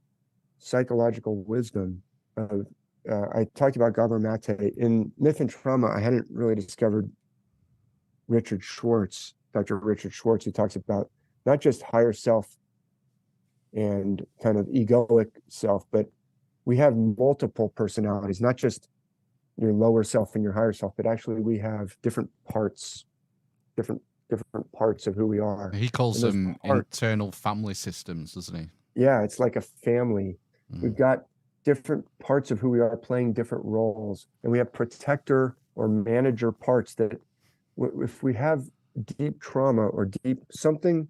psychological wisdom. I talked about Gabor Mate. In Myth and Trauma, I hadn't really discovered Dr. Richard Schwartz, who talks about not just higher self and kind of egoic self, but we have multiple personalities, not just your lower self and your higher self, but actually we have different parts of who we are. He calls them internal family systems, doesn't he? Yeah, it's like a family. We've got different parts of who we are playing different roles, and we have protector or manager parts that if we have deep trauma or deep something,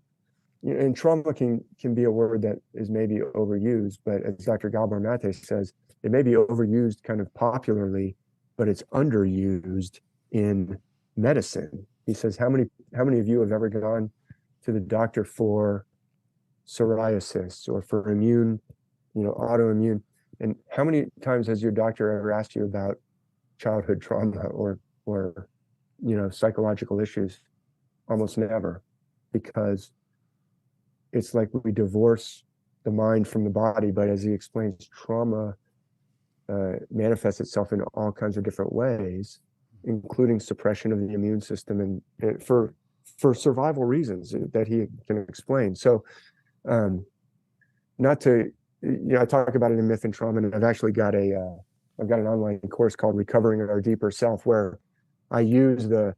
and trauma can be a word that is maybe overused, but as Dr. Gabor Mate says, it may be overused kind of popularly, but it's underused in medicine. He says, how many of you have ever gone to the doctor for psoriasis or for autoimmune? And how many times has your doctor ever asked you about childhood trauma or psychological issues? Almost never, because it's like we divorce the mind from the body. But as he explains, trauma manifests itself in all kinds of different ways, including suppression of the immune system, and for survival reasons that he can explain. So not to, I talk about it in Myth and Trauma, and I've actually got I've got an online course called Recovering Our Deeper Self, where I use the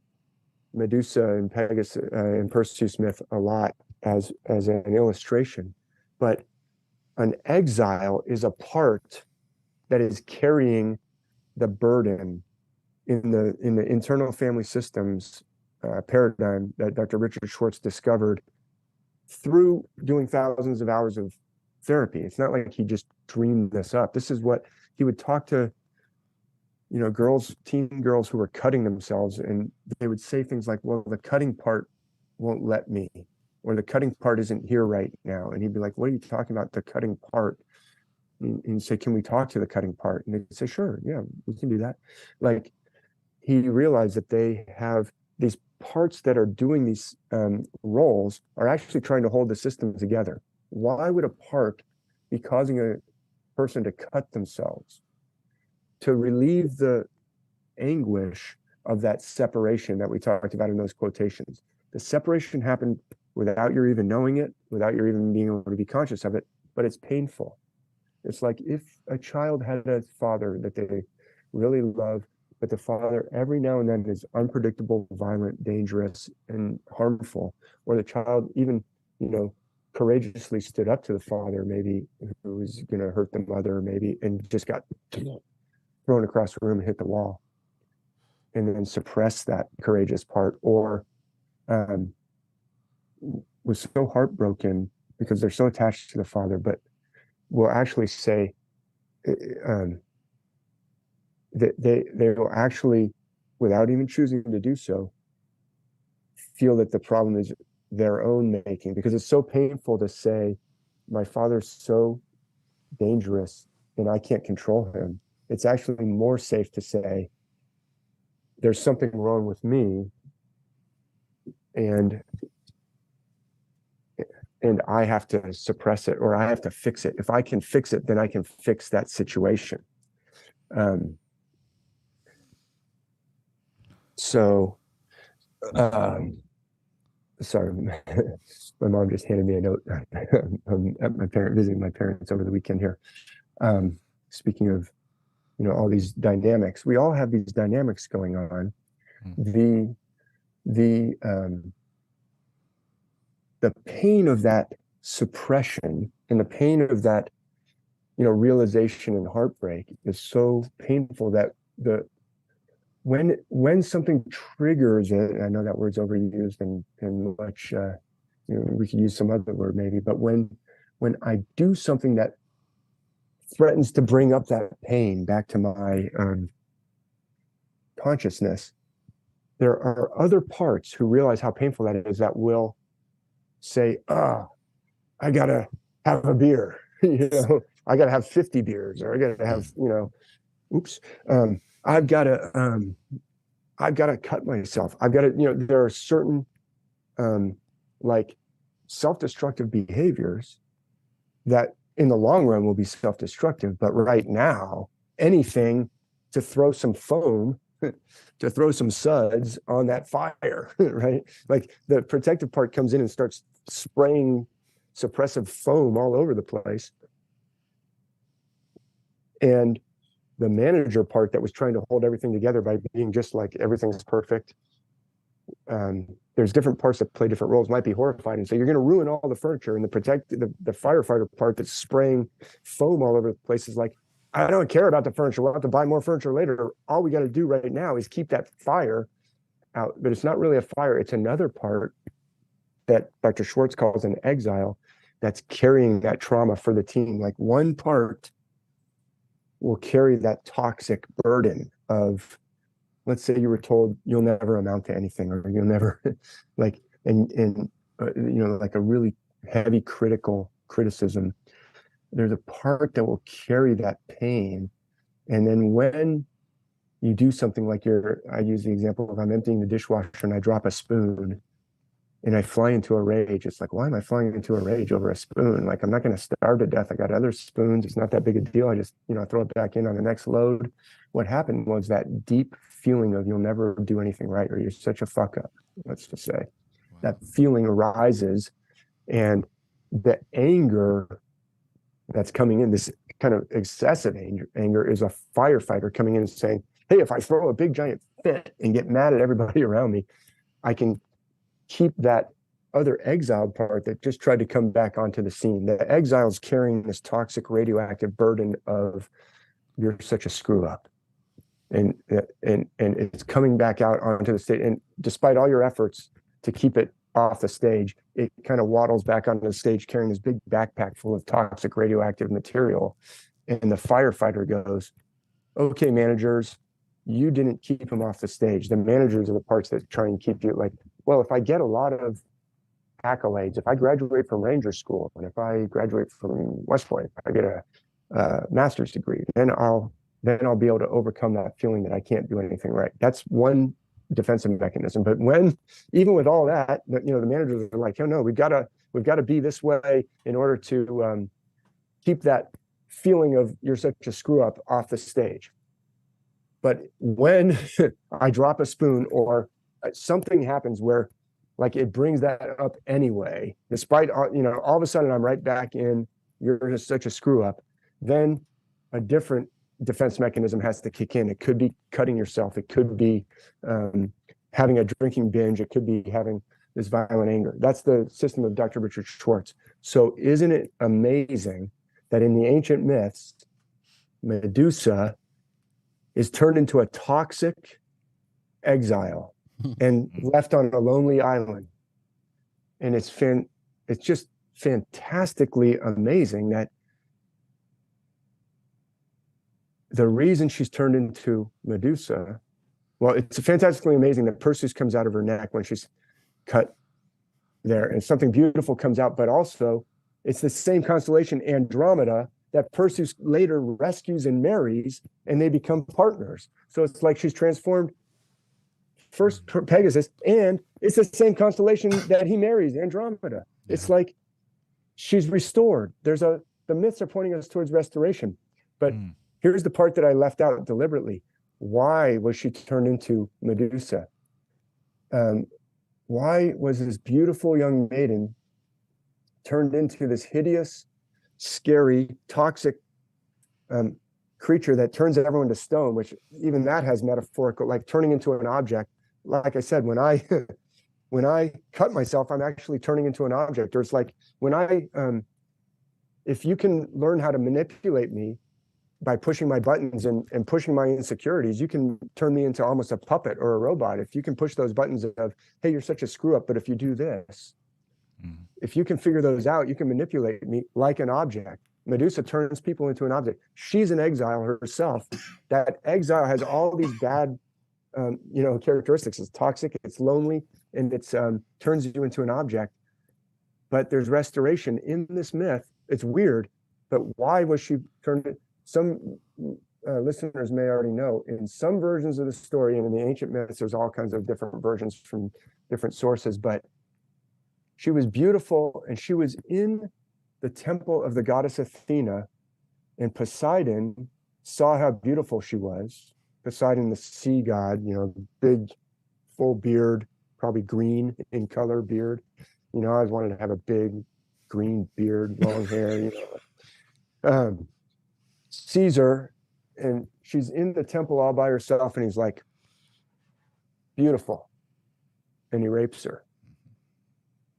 Medusa and Pegasus and Perseus myth a lot as an illustration. But an exile is a part that is carrying the burden in the internal family systems paradigm that Dr. Richard Schwartz discovered through doing thousands of hours of therapy. It's not like he just dreamed this up. This is what he would talk to, teen girls who were cutting themselves, and they would say things like, well, the cutting part won't let me, or the cutting part isn't here right now. And he'd be like, what are you talking about, the cutting part? And he'd say, can we talk to the cutting part? And they'd say, sure, yeah, we can do that. Like, he realized that they have these parts that are doing these roles are actually trying to hold the system together. Why would a part be causing a person to cut themselves? To relieve the anguish of that separation that we talked about in those quotations. The separation happened without your even knowing it, without your even being able to be conscious of it, but it's painful. It's like if a child had a father that they really love, but the father every now and then is unpredictable, violent, dangerous, and harmful, or the child even, courageously stood up to the father, maybe who was going to hurt the mother, maybe, and just got thrown across the room and hit the wall, and then suppress that courageous part, or was so heartbroken because they're so attached to the father, but will actually say that they will actually, without even choosing to do so, feel that the problem is their own making, because it's so painful to say, my father's so dangerous and I can't control him. It's actually more safe to say, there's something wrong with me, and I have to suppress it, or I have to fix it. If I can fix it, then I can fix that situation. Sorry, my mom just handed me a note. I'm at visiting my parents over the weekend here. Speaking of, all these dynamics, we all have these dynamics going on. The pain of that suppression and the pain of that, realization and heartbreak is so painful that when something triggers it, and I know that word's overused and much, we could use some other word maybe, but when I do something that threatens to bring up that pain back to my consciousness, there are other parts who realize how painful that is, that will say, I gotta have a beer, I gotta have 50 beers, or I gotta have, I've gotta cut myself. I've gotta, there are certain like self-destructive behaviors that in the long run will be self-destructive, but right now, anything to throw some foam, to throw some suds on that fire, right? Like the protective part comes in and starts spraying suppressive foam all over the place. And the manager part that was trying to hold everything together by being just like everything's perfect. There's different parts that play different roles, might be horrified and say, you're going to ruin all the furniture. And the firefighter part that's spraying foam all over the place is like, I don't care about the furniture. We'll have to buy more furniture later. All we got to do right now is keep that fire out, but it's not really a fire. It's another part that Dr. Schwartz calls an exile that's carrying that trauma for the team. Like one part will carry that toxic burden of, let's say you were told you'll never amount to anything, or you'll never like, and like a really heavy criticism. There's a part that will carry that pain. And then when you do something like I use the example of I'm emptying the dishwasher and I drop a spoon and I fly into a rage. It's like, why am I flying into a rage over a spoon? Like, I'm not going to starve to death. I got other spoons. It's not that big a deal. I just, throw it back in on the next load. What happened was that deep feeling of you'll never do anything right, or you're such a fuck up, let's just say. Wow. That feeling arises, and the anger that's coming in, this kind of excessive anger is a firefighter coming in and saying, hey, if I throw a big giant fit and get mad at everybody around me, I can keep that other exiled part that just tried to come back onto the scene. The exile's carrying this toxic radioactive burden of you're such a screw up. And it's coming back out onto the stage. And despite all your efforts to keep it off the stage, it kind of waddles back onto the stage carrying this big backpack full of toxic radioactive material. And the firefighter goes, okay, managers, you didn't keep him off the stage. The managers are the parts that try and keep you like, well, if I get a lot of accolades, if I graduate from Ranger School, and if I graduate from West Point, if I get a master's degree, then I'll be able to overcome that feeling that I can't do anything right. That's one defensive mechanism. But even with all that, the managers are like, oh no, we've got to be this way in order to keep that feeling of you're such a screw up off the stage. But when I drop a spoon or something happens where like it brings that up anyway, despite all of a sudden I'm right back in, you're just such a screw up, then a different defense mechanism has to kick in. It could be cutting yourself. It could be having a drinking binge. It could be having this violent anger. That's the system of Dr. Richard Schwartz. So isn't it amazing that in the ancient myths, Medusa is turned into a toxic exile and left on a lonely island. And it's just fantastically amazing that the reason she's turned into Medusa, well, it's fantastically amazing that Perseus comes out of her neck when she's cut there, and something beautiful comes out, but also it's the same constellation, Andromeda, that Perseus later rescues and marries, and they become partners. So it's like she's transformed first Pegasus, and it's the same constellation that he marries, Andromeda. Yeah. It's like she's restored. The myths are pointing us towards restoration. But here's the part that I left out deliberately. Why was she turned into Medusa? Why was this beautiful young maiden turned into this hideous, scary, toxic creature that turns everyone to stone, which even that has metaphorical, like turning into an object. Like I said, when I cut myself, I'm actually turning into an object. Or it's like if you can learn how to manipulate me by pushing my buttons and pushing my insecurities, you can turn me into almost a puppet or a robot. If you can push those buttons of, hey, you're such a screw up, but if you do this, if you can figure those out, you can manipulate me like an object. Medusa turns people into an object. She's an exile herself. That exile has all these bad, characteristics. It's toxic, it's lonely, and it's turns you into an object. But there's restoration in this myth. It's weird, but why was she turned? Some listeners may already know, in some versions of the story and in the ancient myths, there's all kinds of different versions from different sources, but she was beautiful and she was in the temple of the goddess Athena, and Poseidon saw how beautiful she was. Poseidon, the sea god, big, full beard, probably green in color beard. I always wanted to have a big green beard, long hair, Caesar, and she's in the temple all by herself, and he's like, beautiful, and he rapes her.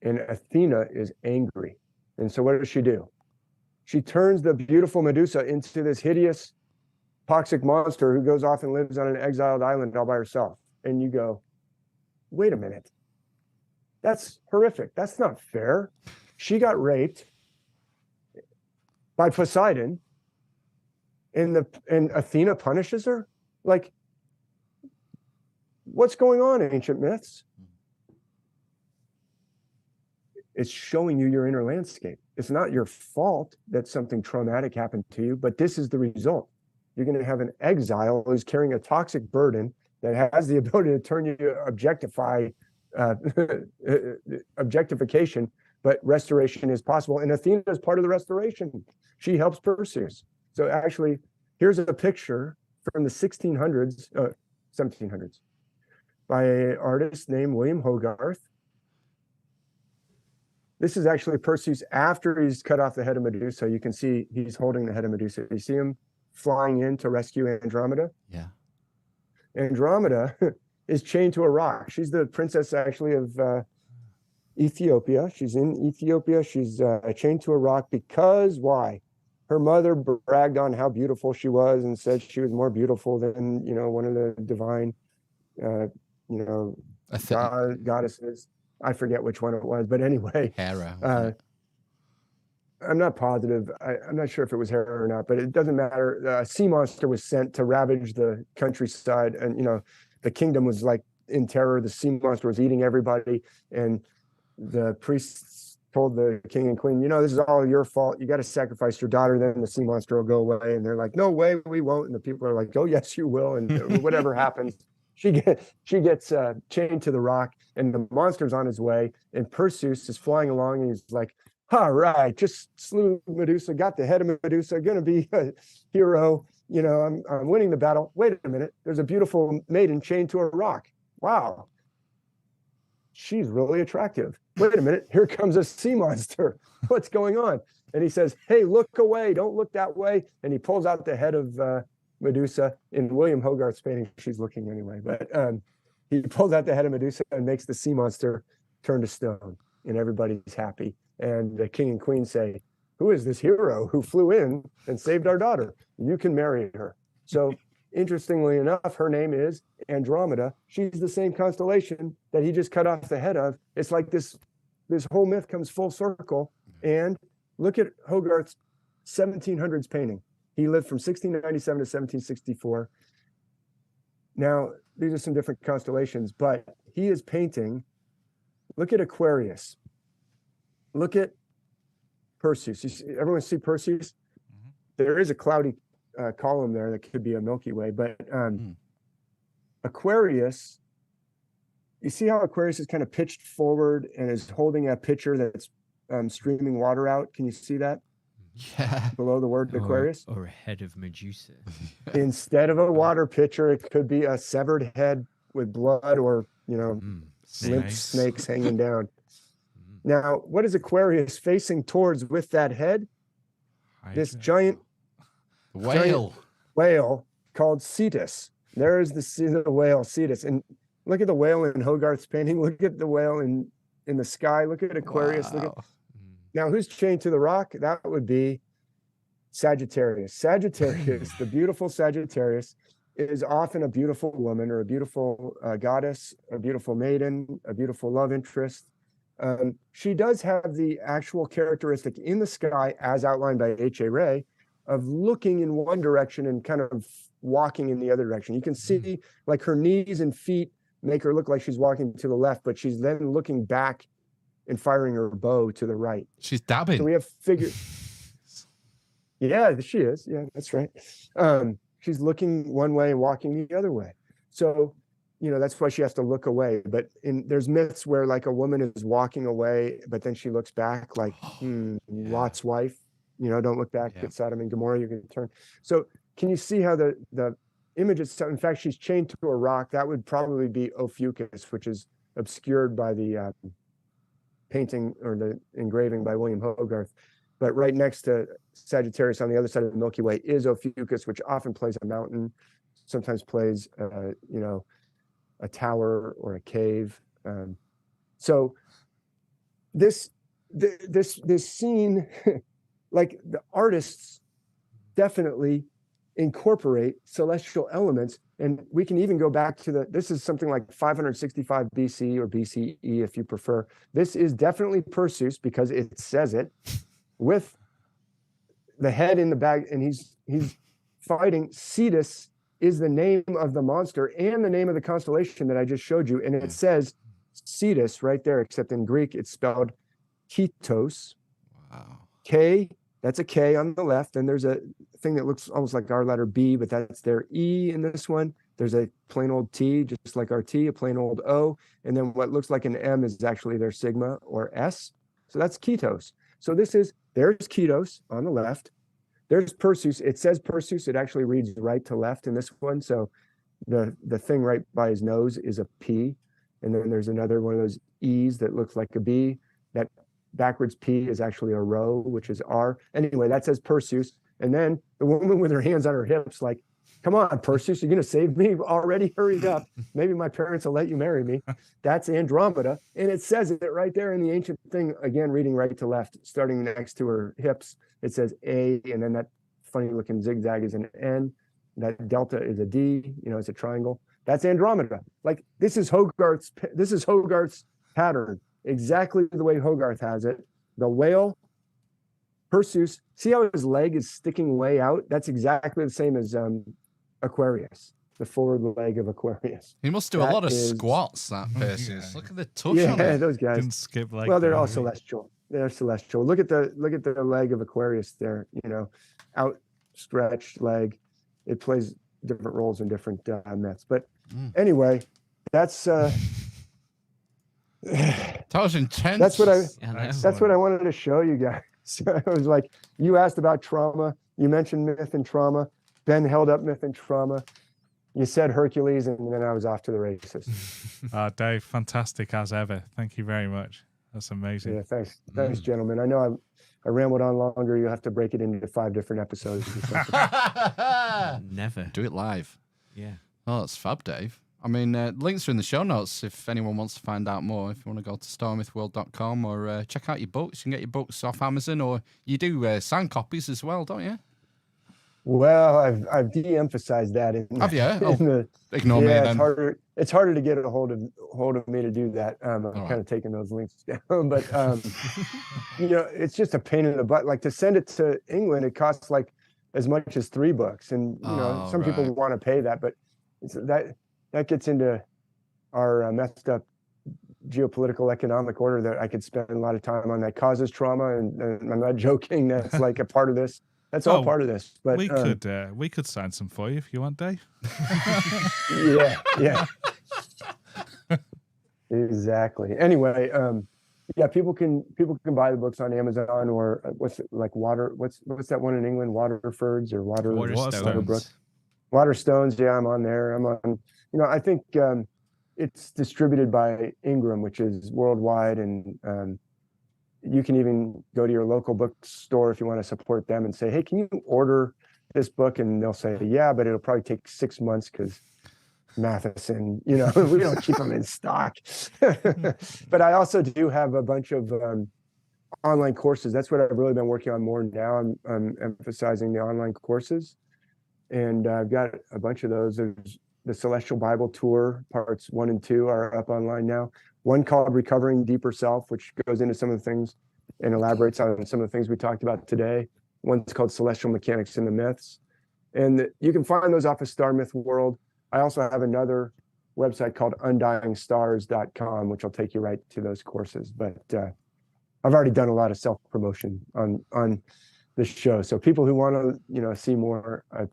And Athena is angry, and so what does she do? She turns the beautiful Medusa into this hideous, toxic monster who goes off and lives on an exiled island all by herself. And you go, wait a minute. That's horrific. That's not fair. She got raped by Poseidon, and Athena punishes her? Like, what's going on in ancient myths? It's showing you your inner landscape. It's not your fault that something traumatic happened to you, but this is the result. You're going to have an exile who's carrying a toxic burden that has the ability to turn you to objectification, but restoration is possible. And Athena is part of the restoration. She helps Perseus. So actually, here's a picture from the 1700s, by an artist named William Hogarth. This is actually Perseus after he's cut off the head of Medusa. You can see he's holding the head of Medusa. You see him flying in to rescue Andromeda? Yeah. Andromeda is chained to a rock. She's the princess actually of Ethiopia. She's in Ethiopia. She's chained to a rock because why? Her mother bragged on how beautiful she was and said she was more beautiful than, one of the divine, goddesses. I forget which one it was, but anyway. Hera. I'm not positive. I'm not sure if it was Hera or not, but it doesn't matter. A sea monster was sent to ravage the countryside, and the kingdom was like in terror. The sea monster was eating everybody, and the priests told the king and queen, this is all your fault. You got to sacrifice your daughter, then the sea monster will go away. And they're like, no way, we won't. And the people are like, oh yes, you will. And whatever happens, she gets chained to the rock, and the monster's on his way. And Perseus is flying along, and he's like, all right, just slew Medusa, got the head of Medusa, gonna be a hero. I'm winning the battle. Wait a minute, there's a beautiful maiden chained to a rock. Wow, she's really attractive. Wait a minute, here comes a sea monster. What's going on? And he says, hey, look away, don't look that way. And he pulls out the head of Medusa. In William Hogarth's painting, she's looking anyway, but he pulls out the head of Medusa and makes the sea monster turn to stone, and everybody's happy. And the king and queen say, who is this hero who flew in and saved our daughter? You can marry her. So interestingly enough, her name is Andromeda. She's the same constellation that he just cut off the head of. It's like this whole myth comes full circle. And look at Hogarth's 1700s painting. He lived from 1697 to 1764. Now, these are some different constellations, but he is painting. Look at Aquarius. Look at Perseus. Everyone see Perseus? Mm-hmm. There is a cloudy column there that could be a Milky Way, but Aquarius, you see how Aquarius is kind of pitched forward and is holding a pitcher that's streaming water out? Can you see that? Yeah. Below the word Aquarius? Or a head of Medusa. Instead of a water pitcher, it could be a severed head with blood or, limp snakes hanging down. Now, what is Aquarius facing towards with that head? This giant whale called Cetus. There is the whale, Cetus. And look at the whale in Hogarth's painting. Look at the whale in the sky. Look at Aquarius. Wow. Now, who's chained to the rock? That would be Sagittarius. Sagittarius, the beautiful Sagittarius, is often a beautiful woman or a beautiful goddess, a beautiful maiden, a beautiful love interest. She does have the actual characteristic in the sky, as outlined by H.A. Rey, of looking in one direction and kind of walking in the other direction. You can see like her knees and feet make her look like she's walking to the left, but she's then looking back and firing her bow to the right. She's dabbing. So we have figure. Yeah, she is. Yeah, that's right. She's looking one way and walking the other way. So that's why she has to look away. But there's myths where like a woman is walking away, but then she looks back like Lot's wife, don't look back at Sodom and Gomorrah, you're going to turn. So can you see how the image itself, in fact, she's chained to a rock. That would probably be Ophiuchus, which is obscured by the painting or the engraving by William Hogarth. But right next to Sagittarius on the other side of the Milky Way is Ophiuchus, which often plays a mountain, sometimes plays, a tower or a cave. So this scene, like the artists definitely incorporate celestial elements. And we can even go back to this is something like 565 BC or BCE, if you prefer. This is definitely Perseus because it says it, with the head in the bag, and he's fighting. Cetus is the name of the monster and the name of the constellation that I just showed you. And it says Cetus right there, except in Greek, it's spelled Ketos. Wow. K, that's a K on the left. And there's a thing that looks almost like our letter B, but that's their E in this one. There's a plain old T, just like our T, a plain old O. And then what looks like an M is actually their sigma or S. So that's Ketos. So there's Ketos on the left. There's Perseus. It says Perseus. It actually reads right to left in this one. So the thing right by his nose is a P. And then there's another one of those E's that looks like a B. That backwards P is actually a rho, which is R. Anyway, that says Perseus. And then the woman with her hands on her hips, like, come on, Perseus, you're going to save me already? Hurry up. Maybe my parents will let you marry me. That's Andromeda. And it says it right there in the ancient thing, again, reading right to left, starting next to her hips. It says A, and then that funny looking zigzag is an N. That delta is a D, it's a triangle. That's Andromeda. Like, this is Hogarth's pattern, exactly the way Hogarth has it. The whale, Perseus, see how his leg is sticking way out? That's exactly the same as Aquarius, the forward leg of Aquarius. He must do a lot of squats, that Perseus. Look at the tush on Yeah, it. those guys. Didn't skip like Well, they're that, all right? celestial. They're celestial. Look at the leg of Aquarius there, outstretched leg. It plays different roles in different myths. But anyway, that's That was intense. that's what I Yeah, that's what I wanted to show you guys. It was like, you asked about trauma, you mentioned myth and trauma, Ben held up myth and trauma, you said Hercules, and then I was off to the races. Dave, fantastic as ever. Thank you very much. That's amazing. Yeah, thanks, gentlemen. I know I rambled on longer. You have to break it into 5 different episodes. Never. Do it live. Yeah. Oh, that's fab, Dave. I mean, links are in the show notes if anyone wants to find out more. If you want to go to stormythworld.com or check out your books. You can get your books off Amazon, or you do signed copies as well, don't you? Well, I've de-emphasized that. Have you? Ignore me then. It's harder to get a hold of me to do that. I'm kind of taking those links down, but it's just a pain in the butt. Like, to send it to England, it costs like as much as 3 books, and some people want to pay that, but that gets into our messed up geopolitical economic order that I could spend a lot of time on. That causes trauma, and I'm not joking. That's like a part of this. That's all part of this. But we could sign some for you if you want, Dave. yeah. Exactly. Anyway, people can buy the books on Amazon, or what's that one in England? Waterfords or Waterbrooks. Waterstones. Yeah, I'm on there. I'm on. I think it's distributed by Ingram, which is worldwide, and you can even go to your local bookstore if you want to support them and say, hey, can you order this book? And they'll say, yeah, but it'll probably take 6 months because Mathisen, we don't keep them in stock. But I also do have a bunch of online courses. That's what I've really been working on more now. I'm emphasizing the online courses. And I've got a bunch of those. There's the Celestial Bible Tour, parts 1 and 2 are up online now. One called Recovering Deeper Self, which goes into some of the things and elaborates on some of the things we talked about today. One's called Celestial Mechanics and the Myths. And you can find those off of Star Myth World. I also have another website called UndyingStars.com, which will take you right to those courses. But I've already done a lot of self-promotion on this show. So people who want to, see more, I'd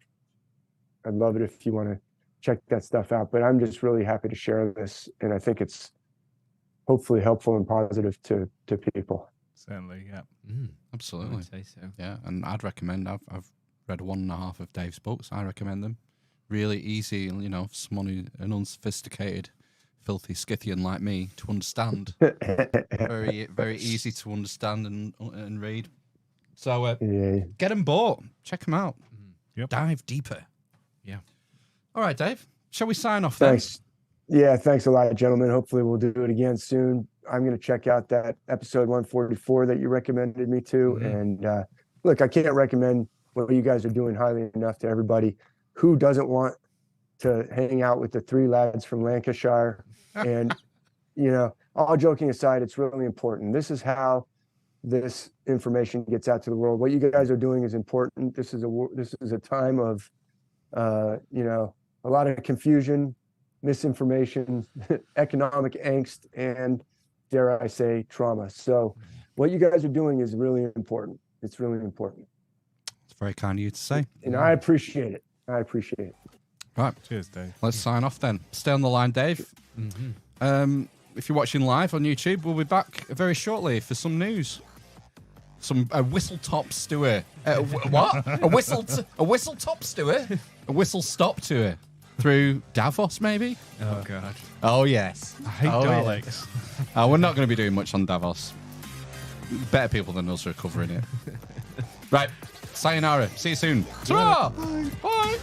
love it if you want to check that stuff out. But I'm just really happy to share this, and I think it's hopefully helpful and positive to people. Certainly, yeah. Absolutely. I'd say so. Yeah, and I'd recommend. I've read 1.5 of Dave's books. I recommend them. Really easy, someone an unsophisticated, filthy Scythian like me to understand. Very, very easy to understand and read. So get them bought. Check them out. Yep. Dive deeper. Yeah. All right, Dave. Shall we sign off then? Thanks. Yeah, thanks a lot, gentlemen. Hopefully we'll do it again soon. I'm going to check out that episode 144 that you recommended me to. And look, I can't recommend what you guys are doing highly enough to everybody. Who doesn't want to hang out with the three lads from Lancashire? And, you know, all joking aside, it's really important. This is how this information gets out to the world. What you guys are doing is important. This is a time of, you know, a lot of confusion, misinformation, economic angst, and dare I say, trauma. So what you guys are doing is really important. It's really important. It's very kind of you to say. And I appreciate it. I appreciate it. Right. Cheers, Dave. Let's sign off then. Stay on the line, Dave. If you're watching live on YouTube, we'll be back very shortly for some news. A whistle top stewer. What? A whistle top stewer? A whistle stop tour through Davos, maybe? Oh, God. Oh, yes. I hate Daleks. We're not going to be doing much on Davos. Better people than us are covering it. Right. Sayonara. See you soon. Ta-ra! Bye.